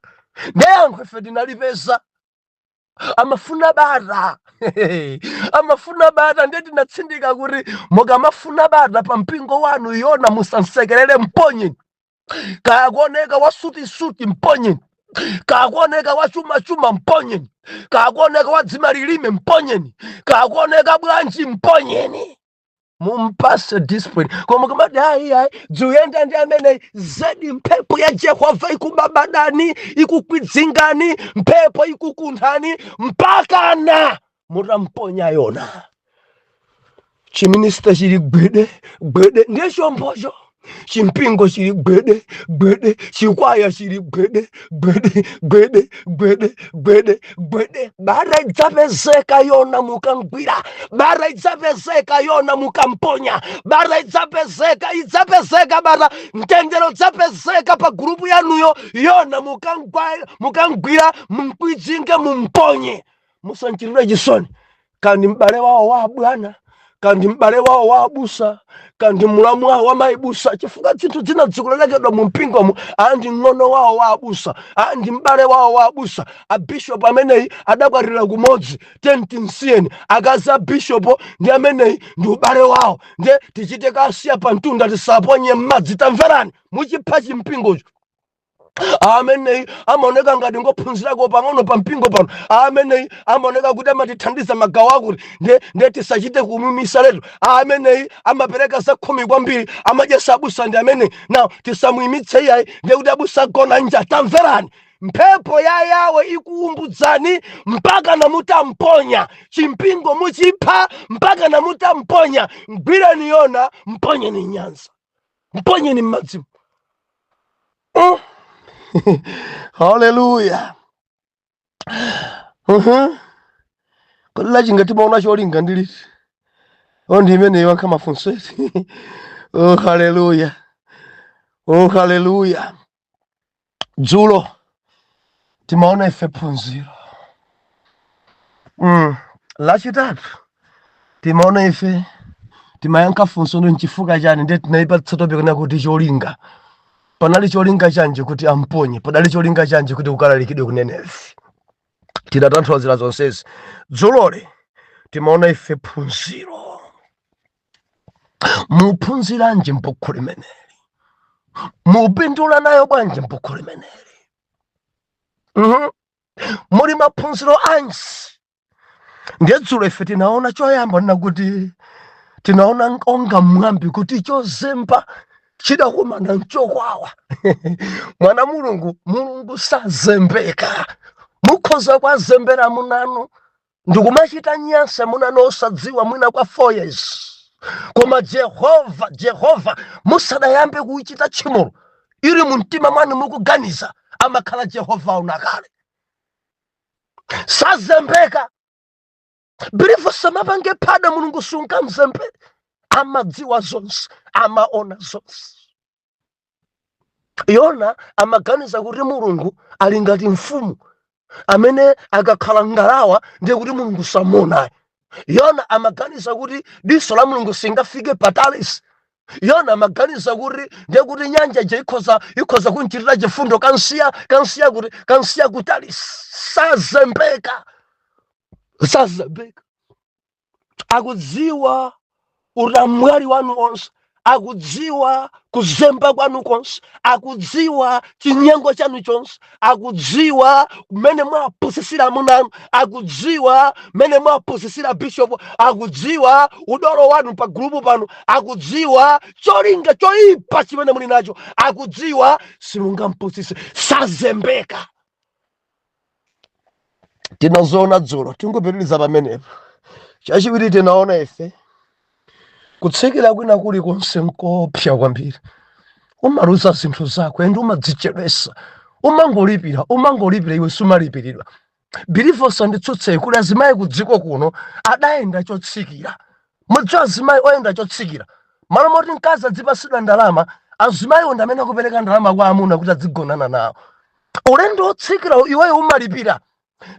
ndiyankho ife tinalipeza amafuna bata. Amafuna bata ndiye tinatsindika kuti mukamafuna bata pa mpingo wanu Yona musansekerere mponyeni. Kakuoneka wasuti mponyeni. Kakuoneka wachuma mponyeni. Kakuoneka wadzimalilime mponyeni. Kakuoneka bwanji mponyeni. Mumpase discipline. Koma kamati hayi dzuyenda ndi amene zedi mphepo ya Jehova ikubabadani ikukwizingani mphepo ikukunthani mpakana mutamponya Yona. Chiminista chili gwede ndiye chombocho. Chimpingo chili gwede chikwaya chili gwede. Bara idzapezeka Yona mukangwira. Bara idzapezeka Yona mukamponya. Bara idzapezeka bara mtendero idzapezeka pa grupu yanuyo Yona mukangwira mumkwidzinge mumponye. Musanchitire chisoni kandi m'bale wawo wa bwana kandi m'bale wawo wa abusa kandi mulamu wawo wa maibusa. Chifukwa zinthu zina zikulekedwa mu mpingomo andi ng'ono wawo wa abusa andi m'bale wawo wa abusa. Abishop ameneyi adakwatira kumodzi tentisiyeni akazi abishopo ndi ameneyi ndi ubale wawo ndiye tichite kasiya pa mtunda tisaponye m'madzi. Tamverani muchipha chimpingocho. Ameneyi amaoneka ngati ngophunzirako pang'ono pa mpingo pano. Ameneyi amaoneka kuti amatithandiza magawo akuti ndiye tisachite kumumisa letu. Ameneyi amapereka za 10 kwambiri amadyesa abusa ndi ameneyi. Now tisamuyimitse iyayi ndiye kuti abusa agona nja. Tamverani mphepo ya Yawe ikuumbudzani mpaka namutamponya. Chimpingo muchipha mpaka namutamponya. Mgwireni Yona mponyeni nyanza mponyeni m'madzimu. Hallelujah. Kola chingati maona cholinga ndili. Ondi imene iwanka mafunseti. Oh hallelujah. Oh hallelujah. Dzulo timaona ife phunziro. Lachitatu timaona ife timayankha funso ndo nchifukwa chani ndiye tinaipatsa topic na kuti cholinga. Panali cholinga chanje kuti amponye, padali cholinga chanje kuti ukalalikidwe kunenezi. Tidatanthauzira zonsezi. Dzulole timaona ife phunziro. Muphunziranje mpukhu limeneli. Mupindula nayo bwanje mpukhu limeneli. Muri maphunziro ansi. Ndiye dzulo ife tinaona choyamba nakuti tinaona onga mwambi kuti chozemba chidakumana nchokwawa. Mwana mulungu sazembeka. Mukhoza kwa zembera munano. Ndikumachita nyansa munano osadziwa mwina kwa 4 years. Koma Jehova musadayambe kuichita tchimo iri mumtima mwanu mukuganiza amakhala Jehova unakale. Sazembeka. Believe samapange pada mulungu sunga mzembe. Amadziwa zonse, amaona zonse. Yona amaganiza kuti mulungu ali ngati mfumu amene akakhala ngalawa ndiye kuti mulungu samona. Yona amaganiza kuti diso la mulungu singafike patali. Yona amaganiza kuti ndiye kuti nyanja je ikhoza kunchitira chifundo kansiya kutali. Sazembeka. Akudziwa ulamwali wanu onse, akudziwa kuzemba kwanu konse, akudziwa chinyengo chanu chonse, akudziwa mene mwapusisira munanu, akudziwa mene mwapusisira bishop, akudziwa udoro wanu pa grupu panu, akudziwa cholinga choipa chimene muli nacho, akudziwa simungampusise. Sazembeka. Tinazoona dzulo tingopitiliza pamenepo. Chachiwiri tinaona ife kutsekera kwina kuli konse nkopsa kwambiri. Umaluza zinthu zako ende umadzichedwesa. Umangolipira iwe sumalipiridwa. Believe sanditsutse kuti azimayi kudziko kuno adaenda chotsikira. Mudziwa azimayi oyenda chotsikira. Malo moti mkazi adzipasidwa ndalama, azimayi onda amene akupereka ndalama kwa amuna kuti adzigonana nawo. Ulendo otsikira iweyo umalipira.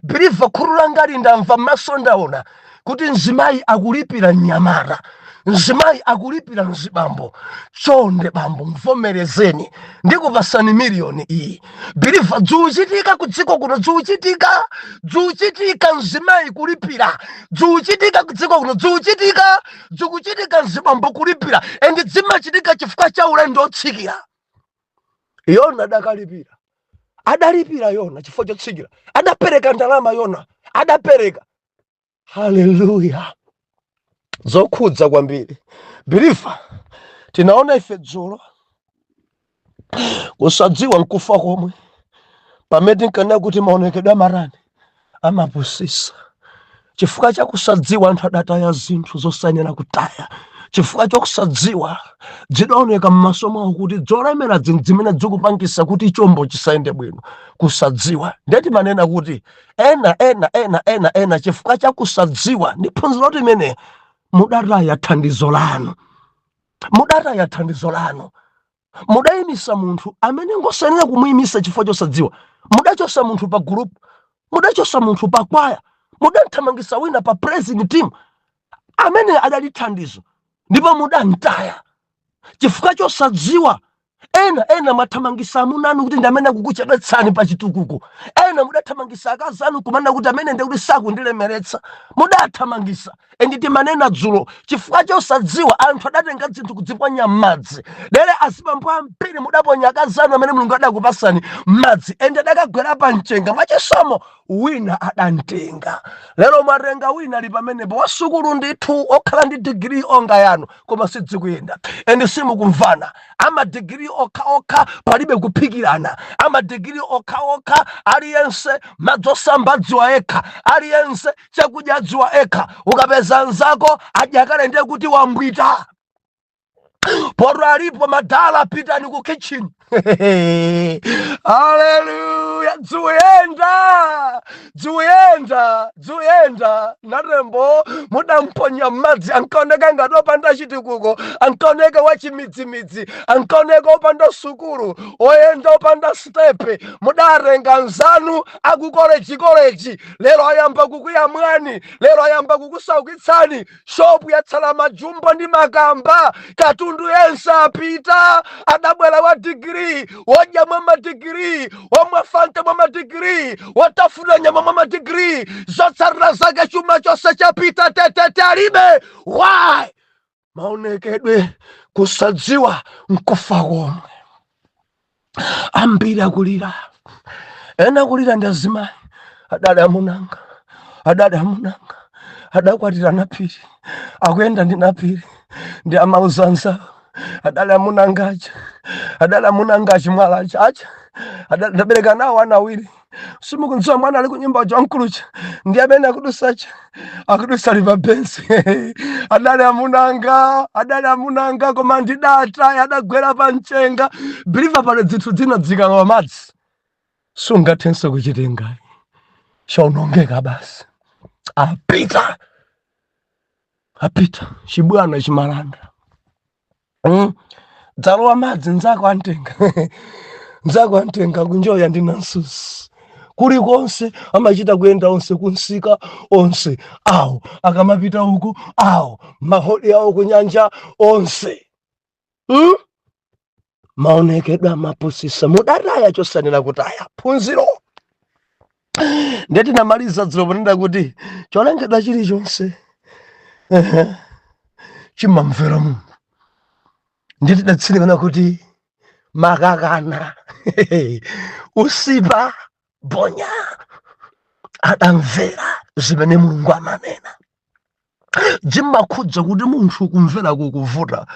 Believe kurula ngati ndamva maso ndaona kuti nzimayi akulipira nyamara. Nzimayi akulipira nzibambo. Chonde bambo mvomerezeni ndikupasani miliyoni iyi. Believe dzuchitika kudziko kuno dzuchitika nzimayi kulipira. Dzuchitika kudziko kuno dzuchitika nzibambo kulipira. Endi dzimachitika chifukwa cha ulendo otsikira. Yona adakalipira. Adalipira Yona chifukwa chotsikira. Adapereka ndalama Yona. Adapereka. Hallelujah. Zokhudza kwambiri. Believe tinaona ife dzulo kusadziwa nkufa komwe pamene nkana kuti maonekedwe amarani amapusisa. Chifukwa cha kusadziwa anthu adataya zinthu zosayenera kutaya. Chifukwa cha kusadziwa zidaoneka m'maso mwawo kuti zolemera zimene zikupangisa kuti chombo chisayende bwino. Kusadziwa ndeti manena kuti ena chifukwa cha kusadziwa ndi phunziro limene mudataya thandizo lanu. Mudayimisa munthu amene ngosenera kumuyimisa chifukwa chosadziwa. Mudachosa munthu pa group, mudachosa munthu pa kwaya, mudathamangisa wina pa praising team amene adali thandizo, ndipo mudantaya chifukwa chosadziwa. Ena mathamangisa amunanu kuti ndamene kukuchedwetsani pa chitukuko. Ena mudathamangisa akazanu kumana kuti amene ndikuti sakundilemeretsa. Mudathamangisa. Enditi manena dzulo chifukwa chosadziwa anthu adatenga zinthu kudziponya m'madzi. Dere asibambo ambiri mudaponya akazanu amene mulungu adakupasani m'madzi. Ende adakagwera pa mchenga mwachisomo wina adantenga. Lero marenga wina ali pamenepo wasukulu ndithu okhala ndi degree onga yanu koma sidzikuyenda. Endi simukumvana. Ama degree okha palibe kuphikirana. Ama degree okha aliyense madzosamba adziwa ekha. Aliyense chakudya adziwa ekha. Ukapeza nzako ajakale ndiye kuti wambwita. Poro alipo madala pitani ku kitchen. Haleluya. Dzuyenda narembo mudamponya madzi ankaoneka ngati opanda chitukuko, ankaoneka wachimidzimidzi, ankaoneka opanda sukulu, oyenda opanda stepe. Mudarenga nzanu akukoleji lero ayamba kukuyamwani, lero ayamba kukusaukitsani. Shopu yatsala majumbo ndi makamba, katundu yense apita. Adabwera wa digiri, wodya mwa madigiri, wamwa fanta mwa madigiri, watafuna nyama mwa madigiri, zotsarira zake chuma chose chapita tetete alibe. Why? Maonekedwe kusadziwa nkufa komwe. Ambiri akulira, ena kulira ndi azimayi. Adali amunanga, adakwatira napiri, akuyenda ndi napiri, ndi amauzanza. Adali amunangachi mwalacha acha, adabereka nawo ana awiri. Simukunziwa mwana ali kunyumba uja wankulucha, ndi amene akudusa liva bensi. Adali amunanga koma ndidata, adagwera pa mchenga. Biliva pale zinthu zina zikalowa madzi, sungathenso kuchitenga, shaunongeka basi. Apita chibwana chimalanda. Dzalowa madzi nzako antenga kunjoya ndi nansusi. Kulikonse amachita kuyenda onse kunsika onse awo, akamapita uko awo, mahodi awo kunyanja onse. Maonekedwe amapusisa, mudataya chosanena kutaya phunziro. Ndeti namaliza dziro ponena kuti cholengedwa chilichonse chimamvera Mulungu. Ndeti datsilikana kuti makakana usipa bonya adamvera zimene Mulungu amanena. Zimakhudza kuti munthu kumvera kukuvuta,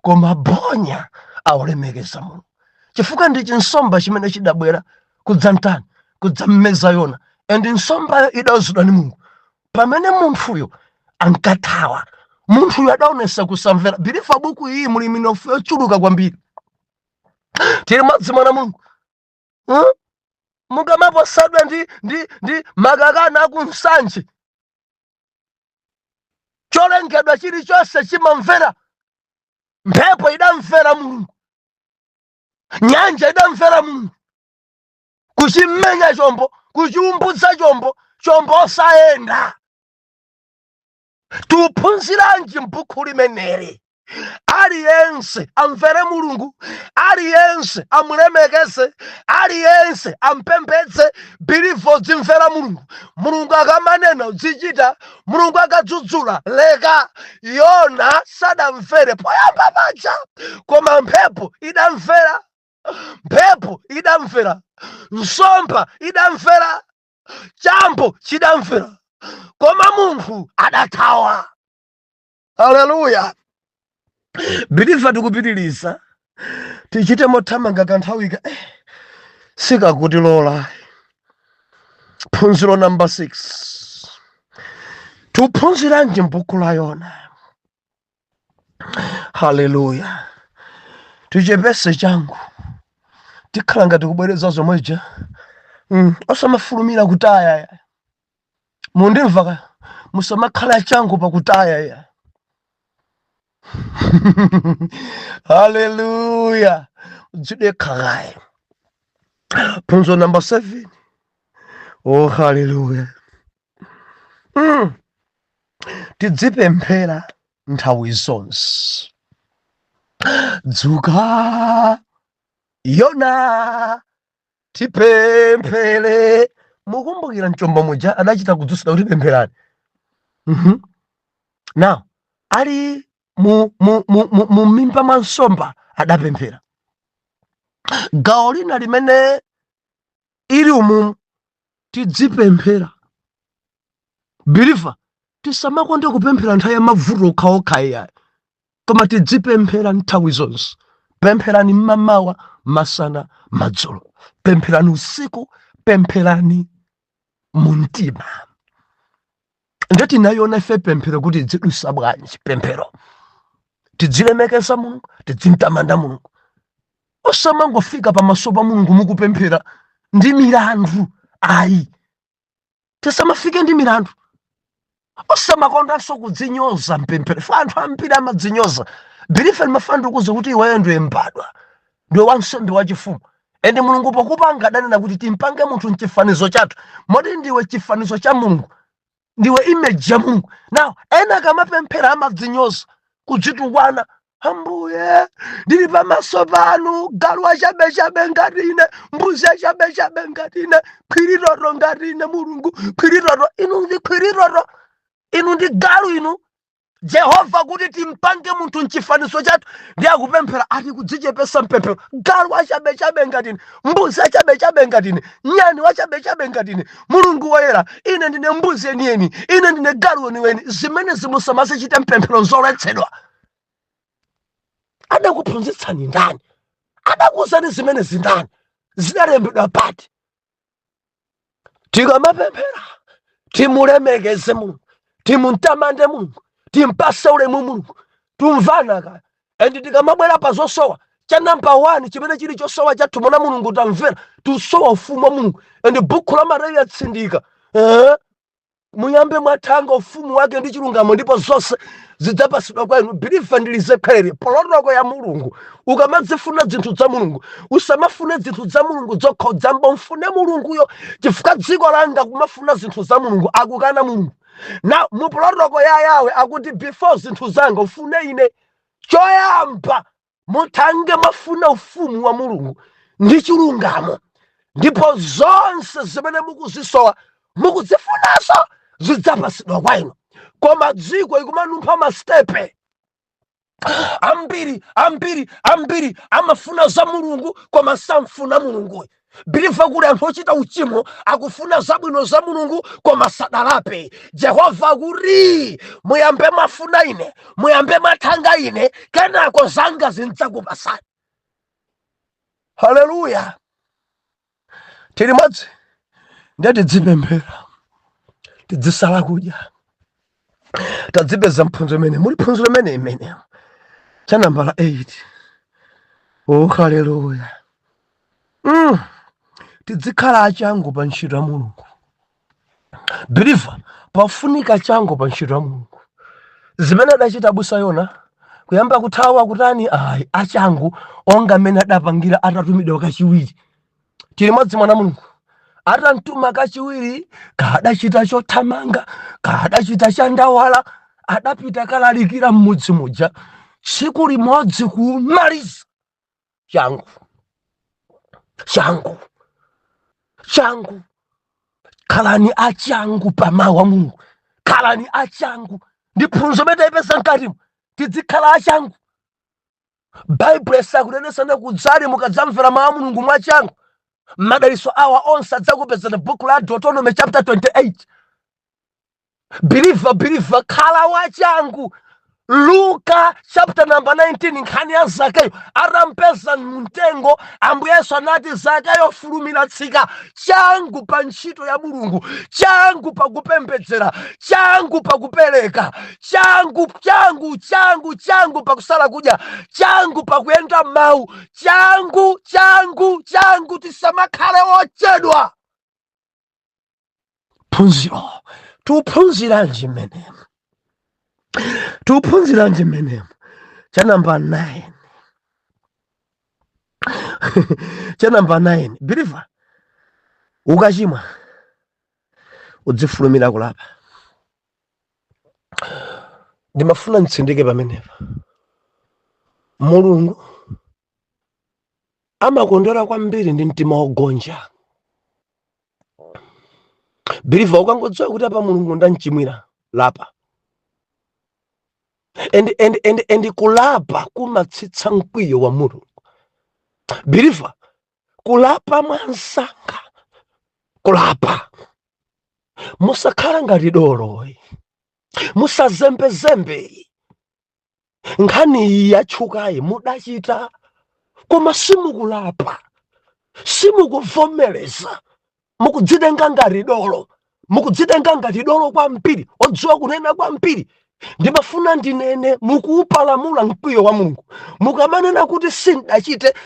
koma bonya aulemekeza Mulungu. Chifukwa ndi chinsomba chimene chidabwera kudzantani, kudzammeza Yona, and nsomba idazudwa ni Mulungu. Pamene munthuyo ankathawa, munthuyo adaonesa kusamvera. Bilifa buku iyi muli minofu yochuluka kwambiri. Tiri madzimana Mulungu. Mukamaposadwa ndi makakana akunsanje, cholengedwa chilichonse chimamvera. Mphepo idamvera Mulungu, nyanja idamvera Mulungu. Kuchimenya chombo, kuchiumbutsa chombo osayenda. Tuphunziranji m'buku limeneli? Aliyense amvere Mulungu, aliyense amulemekeze, aliyense ampembedze. Bilivo zimvera Mulungu. Mulungu akamanena uzichita, Mulungu akadzudzula leka. Yona sadamvere poyamba paja, koma mphepo idamvera, nsomba idamvera, chambo chidamvera, koma munthu adathawa. Haleluya. Biliva tikupitiliza, tichite mothamanga kanthawika sikakuti lola. Phunziro number 6. Tuphunziranji m'buku la Yona? Haleluya. Tichepese changu, tikhala ngati kubwereza zomweja. Osamafulumira kutaya. Mundimva, musamakhala changu pakutaya. Hallelujah. Judekhagai. Phunziro number 7. Oh, hallelujah. Tidzipemphera nthawi zonse. Dzuka Yona tipemphere. Mukumbukira mchombo muja adachita kudzusira kuti pempherani. Now, ali mu mimba mwa nsomba adapemphera. Gawo lina limene ili umu tidzipemphera. Biliva tisamakonde kupemphera nthawi ya mavuto okhaokha, koma tidzipemphera nthawi zonse. Pempherani mmamawa, masana, madzulo. Pempherani usiku, pempherani muntima. Ndeti nayo nefe pemphero kuti zidusa bwanji pemphero. tidzilemekeza Mulungu, tidzimtamanda Mulungu. Osamangofika pamaso pa Mulungu mukupemphera ndi milandu ayi. Tisamafike ndi milandu. Osamakondanso kudzinyoza mpemphero. Fa anthu ambiri amadzinyoza. Bilife limafanda kuza kuti iweyo ndiwe mbadwa, ndiwe wansembe wachifumu. Ende Mulungu pokupanga adanena kuti timpange munthu mchifanizo chathu. Modi ndiwe chifanizo cha Mulungu, ndiwe image ya Mulungu. Now ena kamapemphera amadzinyoza kudzitukwana. Ambuye ndili pamaso panu, galu achabechabe ngati ine, mbuzi achabechabe ngati ine, khwiritoto ngati ine Mulungu, khwiritoto. Inu ndi khwiritoto, inu ndi galu inu. Jehova kuti timpange munthu mchifanizo chathu ndi akupemphera ati kudzichepesa mpemphero. Galu achabechabe ngati ine, mbuzi achabechabe ngati ine, nyani wachabechabe ngati ine. Mulungu woyera, ine ndine mbuzi enieni, ine ndine galu eniweni. Zimene zimusamazachite mpemphero zoletsedwa. Adakuphunzitsani ndani? Adakuwuzani zimene zindani? Zidalembedwa pati? Tikamapemphera timulemekeze Mulungu, timumtamande Mulungu, timpase ulemu Mulungu, tumvana kaya. Endi tikamabwera pa zosowa, cha namba 1 chimene chili chosowa chathu mona Mulungu tamvera, tusowa ufumu wa Mulungu. Endi buku la Mariya tsindika, muyambe mwathanga ufumu wake ndi chilungamo ndipo zonse zidzapasidwa kwa inu. Bilifa ndilize kheri polotoko ya Mulungu. Ukamadzifuna zinthu za Mulungu, usamafune zinthu za Mulungu zokhodza, mfune Mulunguyo, chifukwa dziko langa kumafuna zinthu za Mulungu akukana Mulungu. Na mupolotoko ya Yawe akuti before zinthu zanga ufune ine. Choyamba muthange mafuna ufumu wa Mulungu ndi chilungamo, ndipo zonse zimene mukuzisowa mukuzifunanso zidzapasidwa kwa inu. Koma dziko ikumanumpha mastepe. Ambiri amafuna za Mulungu koma samfuna Mulungu. Bilifa kuti anthu ochita uchimo akufuna zabwino za Mulungu koma sadalape. Jehova kuti muyambe mafuna ine, muyambe mathanga ine, kenako zanga zindzakupasani. Haleluya. Tili modzi ndiye tidzipemphera, tidzisala kudya, tadzipeza mphunziro imene muli phunziro imene cha nambala 8. Oh haleluya. Tidzikhala achangu pa ntchito ya Mulungu. Bilifa pafunika changu pa ntchito ya Mulungu. Zimene adachita abusa Yona kuyamba kuthawa kutani ayi achangu onga mmene adapangira atatumidwa kachiwiri. Tili modzi mwana Mulungu. Atantuma kachiwiri kadachita chothamanga, kadachita chandawala, adapita kalalikira mmudzi muja. Tsiku limodzi kumaliza changu khalani achangu pa mawu a Mulungu, khalani achangu. Ndi phunziro limene tapeza mkatimo, tidzikhala achangu. Baibulo sakunenesa kudzali mukadzamvera mawu a Mulungu mwachangu, madalitso awa onse adzakupezani buku la Deuteronomy chapter 28. Believer, khala wachangu. Luka chapter number 19 nkhani ya Zakayo atampeza mtengo, Ambuye Yesu anati Zakayo fulumira tsika. Changu pa ntchito ya Mulungu, changu pa kupembedzera, changu pa kupereka, changu pa kusala kudya, changu pa kuyenda mawu, changu. Tisamakhale wochedwa. Phunziro tuphunziranji menemu, tuphunziranji menemu. Cha namba 9 cha namba 9, believer, ukachimwa udzifulumira kulapa. Ndimafuna ntsindike pamenepa. Mulungu amakondwera kwambiri ndi mtima wogonja. Believer, ukangodziwa kuti apa Mulungu ndanchimwira, lapa. And kulapa kumatsitsa mkwiyo wa Mulungu. Believer, kulapa mwansanga, kulapa musakhala ngati dolo, musazembezembe. Nkhani yatchukayi mudachita koma simukulapa, simukuvomereza, mukudzidenga ngati dolo, mukudzidenga ngati dolo kwambiri, odziwa kunena kwambiri. ndimafuna ndinene mukuupalamula mkwiyo wa Mulungu. Mukamanena kuti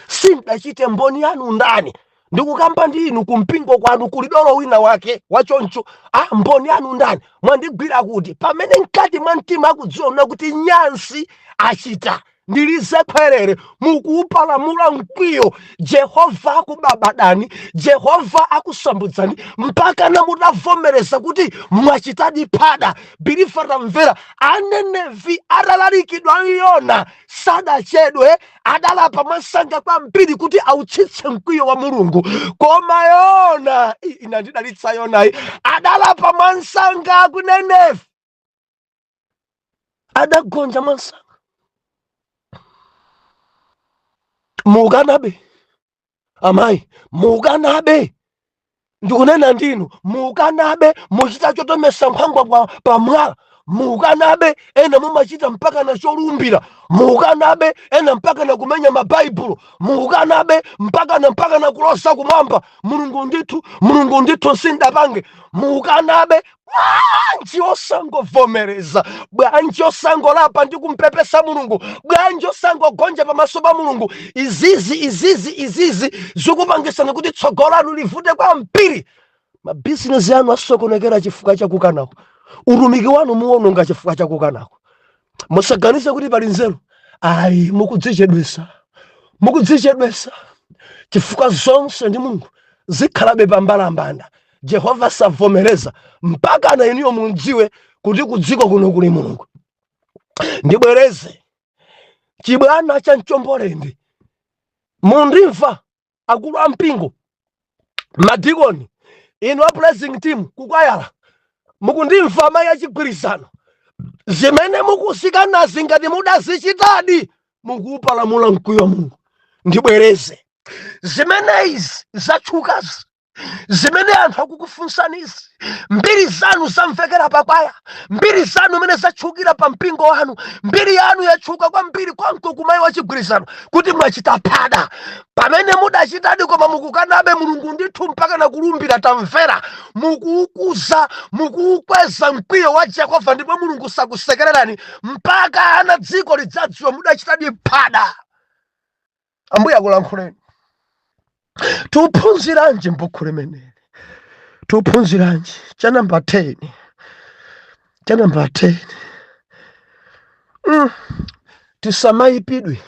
sindachite mboni yanu ndani, ndikukamba ndi inu kumpingo kwanu kuli dolo wina wake wachoncho, mboni yanu ndani mwandigwira kuti pamene mkati mwa mtima akudziona kuti nyansi achita ndilize kwerere, mukuupalamula mkwiyo. Jehova akubabadani, Jehova akusambudzani mpaka namutavomereza kuti mwachitadi pada. Bilifa tamvera, anenevi adalalikidwa Yona sadachedwe, adalapa masanga kwa mpiri kuti auchitse mkwiyo wa Mulungu. Koma Yona inandidalitsa Yonayi adalapa masanga kunenevi, adagonja masanga. Mukanabe amayi, mukanabe ndikunena ndinu, mukanabe muchita chotomesa mphangwa pamwala, mukanabe ena mumachita mpaka na cholumbira, mukanabe ena mpaka na kumenya mabaibulo, mukanabe mpaka na kulosa kumwamba. Mulungu ndithu sindapange, mukanabe. Bwanji osangovomereza, bwanji osangolapa ndi kumpepesa Mulungu, bwanji osangogonja pamaso pa Mulungu. Izizi zikupangisana kuti tsogolo lanu livute kwa mpiri. Mabizinesi anu asokonekera chifukwa chakukanako, utumiki wanu muwononga chifukwa chakukanako. Musaganize kuti pali nzeru, ayi mukudzichedwesa chifukwa zonse ndi Mulungu zikhalabe pambalambanda. Jehova savomereza mpaka na iniyo mundziwe kuti kudziko kuno kuli Mulungu. Ndibwereze chibwana cha Mchombolende, mundimva akulu ampingo, madikoni, inu a praising team kukwayala, mukundimva amayi achigwirizano, zimene mukusikanazi ngati mudazichitadi mukuupalamula mkwiyo wa Mulungu. Ndibwereze zimene izi zatchukazi, zimene anthu akukufunsanizi, mbiri zanu zamvekera pakwaya, mbiri zanu mene zatchukira pa mpingo wanu, mbiri yanu yatchuka kwa mbiri kwanko kumayi wachigwirizano kuti mwachita pada. Pamene mudachitadi koma mukukanabe Mulungu ndithu mpaka na kulumbira tamvera, mukuukuza, mukuukweza mkwiyo wa Jehova, ndipo Mulungu sakusekererani mpaka ana dziko lidzadziwa mudachitadi pada. Ambuye akulankhuleni. Tuphunziranji m'buku limeneli, tuphunziranji cha namba 10, tisamayipidwe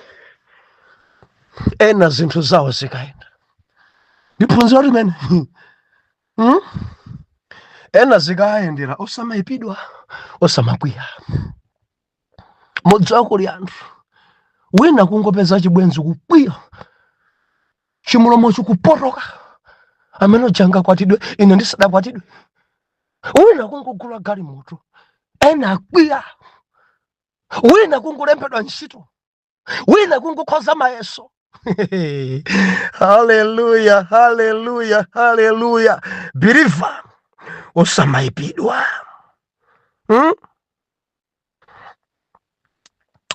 ena zinthu zawo zikayenda. Ndiphunzira limene ena zikayendera osamayipidwa, osamakwiya. Modzi wako li anthu wina kungopeza chibwenzi kukwiya, chimulomo chikupotoka, amene janga kwatidwe ine ndisadakwatidwe. Wina kungogula galimoto ena akwiya, wina kungolembedwa ntchito, wina kungokhoza mayeso. Haleluya, haleluya, haleluya. Believer osamayipidwa,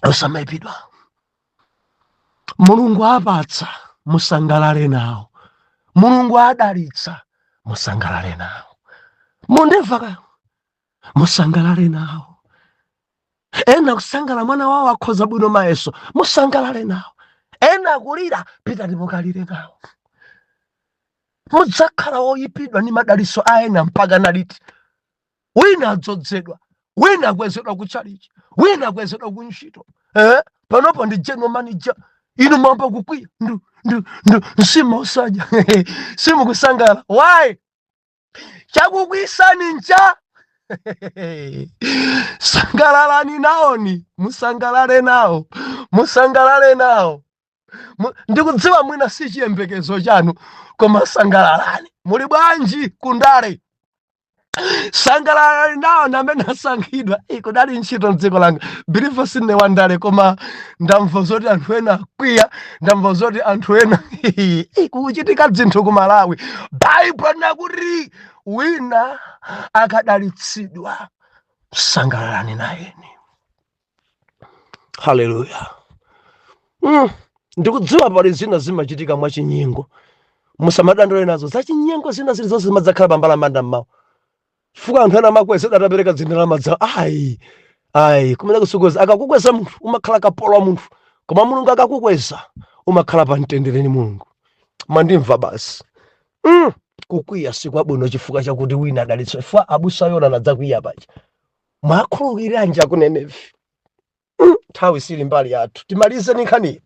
osamayipidwa. Mulungu apatsa, musangalale nawo. Mulungu adalitsa, musangalale nawo. Mundimva, musangalale nawo. Ena kusangala mwana wawo akhoza bwino mayeso, musangalale nawo. Ena kulira, pitani mukalire nawo. Mudzakhala woyipidwa ni madaliso aena mpaka naliti. Wina adzozedwa, wina akwezedwa kuchalichi, wina akwezedwa kuntchito. Panopo ndi general manager, inu mwamba kukwiya, nsima usaja. Simu kusangala. Why? Chakukwisani ncha. Sangalalani naoni, musangalale nawo, musangalale nawo. Ndikudziwa mwina si chiyembekezo chanu, koma sangalalani. Muli bwanji kundale? Sangalalani nawo namene asankhidwa. Kudali ntchito mdziko langa. Bilifu sine wandale, koma ndamva zoti anthu ena akwiya, ndamva zoti anthu ena kuchitika zinthu ku Malawi. Baibulo nakuti wina akadalitsidwa, sangalalani nayeni. Haleluya. Ndikudziwa pali zina zimachitika mwachinyengo, musamadandole nazo. Zachinyengo zina zilizonse zimadzakhala pambalambanda mmawa. Chifukwa anthu ena amakwezedwa atapereka dzina la madzawo. Ayi, Ai kumene kusogoza akakukweza munthu umakhala kapolo wa munthu, koma Mulungu akakukweza umakhala pa mtendere ni Mulungu. Mandimva basi. Kukwiya sikwabwino chifukwa chakuti wina adalitsa fa abusa Yona nadzakwiya paja. Mwakhulukira anja kunenevi. Nthawi sili mbali yathu. Timalize ni nkhani.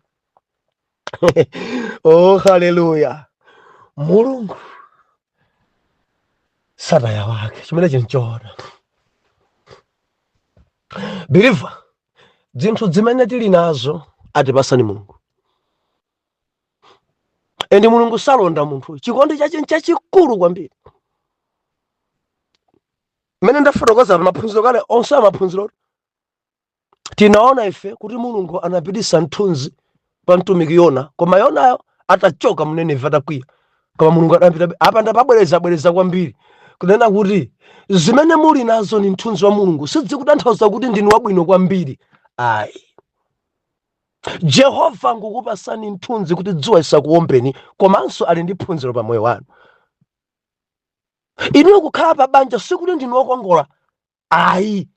Oh haleluya. Mulungu sataya wake chimene chinchona. Believer, zinthu zimene tili nazo atipasani Mulungu. Endi Mulungu salonda munthu. Chikondi chache nchachikulu kwambiri. Mene ndafotokoza maphunziro kale onse amaphunziro. Tinaona ife kuti Mulungu anapitisa nthunzi pa mtumiki Yona, koma Yonayo atachoka mneneve atakwiya. Koma Mulungu adapita apa ndapabwereza kwambiri. Kunena kuti zimene muli nazo ni nthunzi wa Mulungu, sizikutanthauza kuti ndinu wabwino kwambiri. Ayi. Jehova ngukupasani nthunzi kuti dzuwa isakuombeni, komanso ali ndi phunziro pa moyo wanu. Inu kukhala pa banja sikuti ndinu okongola. Ayi.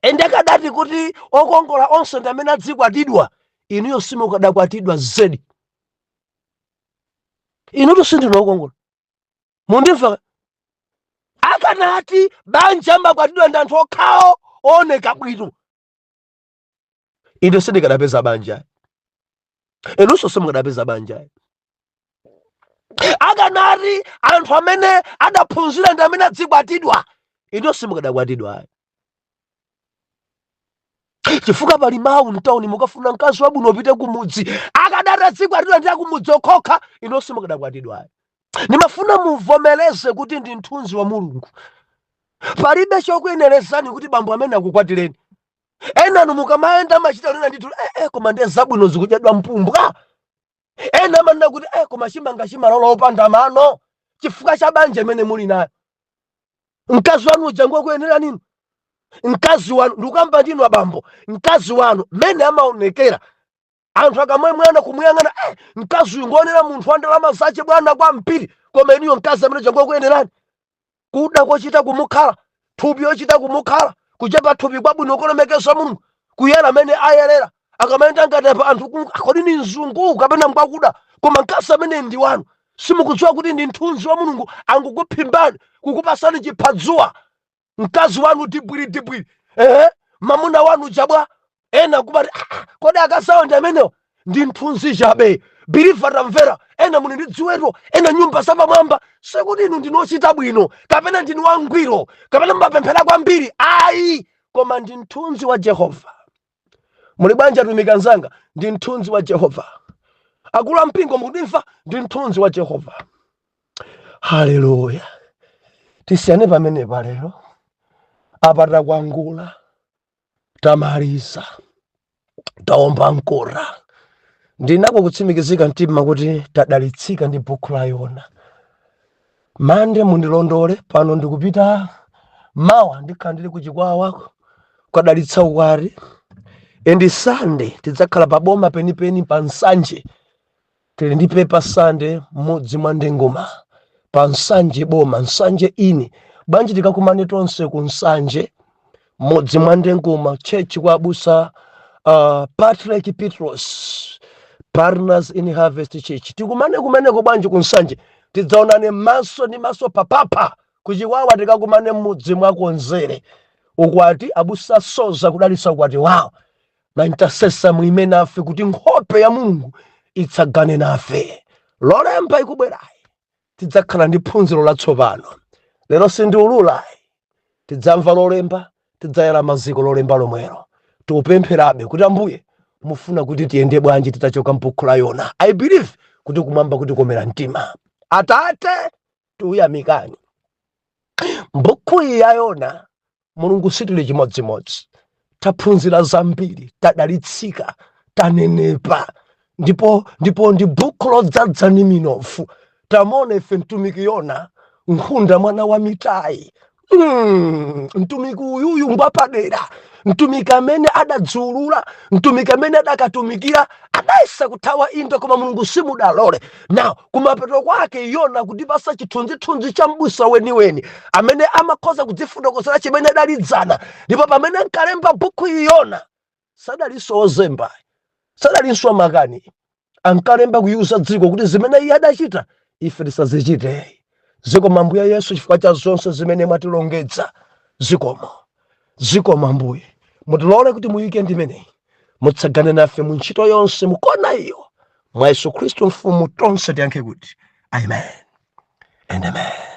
Ende kadati kuti okongola onse ndi amene adzikwatidwa, inuyo simukadakwatidwa zedi. Inutu sindinu okongola. Mundimva? Akanati banja makwatidwa ndi anthu okhawo oneka bwino, ine sindikadapeza banja. Inunso simukadapeza banja. Akanati anthu amene adaphunzira ndi amene adzikwatidwa, ine simukadakwatidwa. Chifukwa pali mawu mtauni mukafuna mkazi wabwino upite kumudzi, akadati adzikwatidwa ndi akumudzi okhokha, ine simukadakwatidwa. Nimafuna muvomereze kuti ndi nthunzi wa Mulungu. Palibe chokuyenerezani kuti bambo amene akukwatireni. Ena mukamayenda machita lina nditu koma ndiye zabwino zikudyedwa mpumbwa. Ena manena kuti koma chimanga chimalola opanda mano. Chifukwa cha banja imene muli nayo. Mkazi wanu ujangu kuyenera nini? Mkazi wanu ndikamba ndinu abambo. Mkazi wanu mene amaonekera. Anthu akamwemwana kumuyang'ana mkazi uyu ngoonera munthu wa ndalama zache bwana kwa mpiri, koma iniyo mkazi amene jangu kuyenerani. Kuda kochita kumukhala, thupi yochita kumukhala, kuchepa thupi kwabwino kulemekeza Mulungu, kuyera amene ayerera. Akamayenda ngati pa anthu kodi ni mzungu kapena mkwakuda, koma mkazi amene ndi wanu. Simukudziwa kuti ndi nthunzi wa Mulungu angukuphimbani, kukupasani chiphazuwa. Mkazi wanu dibwiri. Mamuna wanu chabwa. Ena kubati kodi akasawa ndi amenewa ndi nthunzi chabe. Believer tamvera, ena muli ndi dziweto, ena nyumba zapamwamba, sikuti inu ndinochita bwino, kapena ndinu wangwiro, kapena mbapemphera kwambiri. Ayi, koma ndi nthunzi wa Jehova. Muli banja atumiki nzanga, ndi nthunzi wa Jehova. Akulu ampingo mukundimva, ndi nthunzi wa Jehova. Haleluya. Tisiyane pamenepa lero. Apa takwangula, tamaliza, taomba nkora. Ndinako kutsimikizika mtima kuti tadalitsika ndi buku la Yona. Mande mundilondole pano ndikupita mawa ndikhala ndili kuchikwawa kukadalitsa ukwati. Endi Sunday tidzakhala pa boma penipeni pa Nsanje. Tili ndi pepa Sunday mmodzi mwa Ndengoma pa Nsanje boma, Nsanje ini. Bwanji tikakumane tonse ku Nsanje mmodzi mwa Ndengoma, church kwa abusa Patrick Petros, Partners in Harvest Church. Tikumane kumeneko bwanji ku Nsanje, tidzaonane maso ni maso papapa. Kuchikwawa tikakumane mmodzi mwa Konzere. Ukwati abusa Soza kudalitsa ukwati wawo. Na intercessor mwime nafe kuti nkhope ya Mulungu itsagane nafe. Lolemba ikubwerayi tidzakhala ndi phunziro latsopano. Lero sindiululayi, tidzamva lolemba, tidzayera maziko lolemba lomwero. Tikupempherabe kuti Ambuye mufuna kuti tiyende bwanji titachoka m'buku la Yona. I believe kuti kumwamba kuti komera mtima. Atate tuyamikani. M'buku ya Yona Mulungu sitili chimodzimodzi. Taphunzira zambiri, tadalitsika, tanenepa. Ndipo ndi buku lodzadza ndi minofu. Tamona ife mtumiki Yona, nkhunda mwana wa Mitai. Mtumiki uyuyu ngwapadera. Mtumiki amene adadziulula, mtumiki amene adakatumikira adaisa kuthawa inde koma mulungu simudalole. Now kumapeto kwake Yona kutipasa chithunzithunzi cha m'busa weniweni amene amakhoza kudzifotokozera chimene adalidzana. Ndipo pamene nkalemba buku Yona sadalinso ozemba, sadalinso amakani, ankalemba kuyuza dziko kuti zimene iye adachita ife tisazichite. Zikomo Ambuye Yesu chifukwa cha zonse zimene mwatilongedza. Zikomo Ambuye, mutilole kuti mu weekend imeneyi mutsagane nafe mu ntchito yonse mukona iyo mwa Yesu Khristu mfumu tonse tiyankhe kuti amen and amen.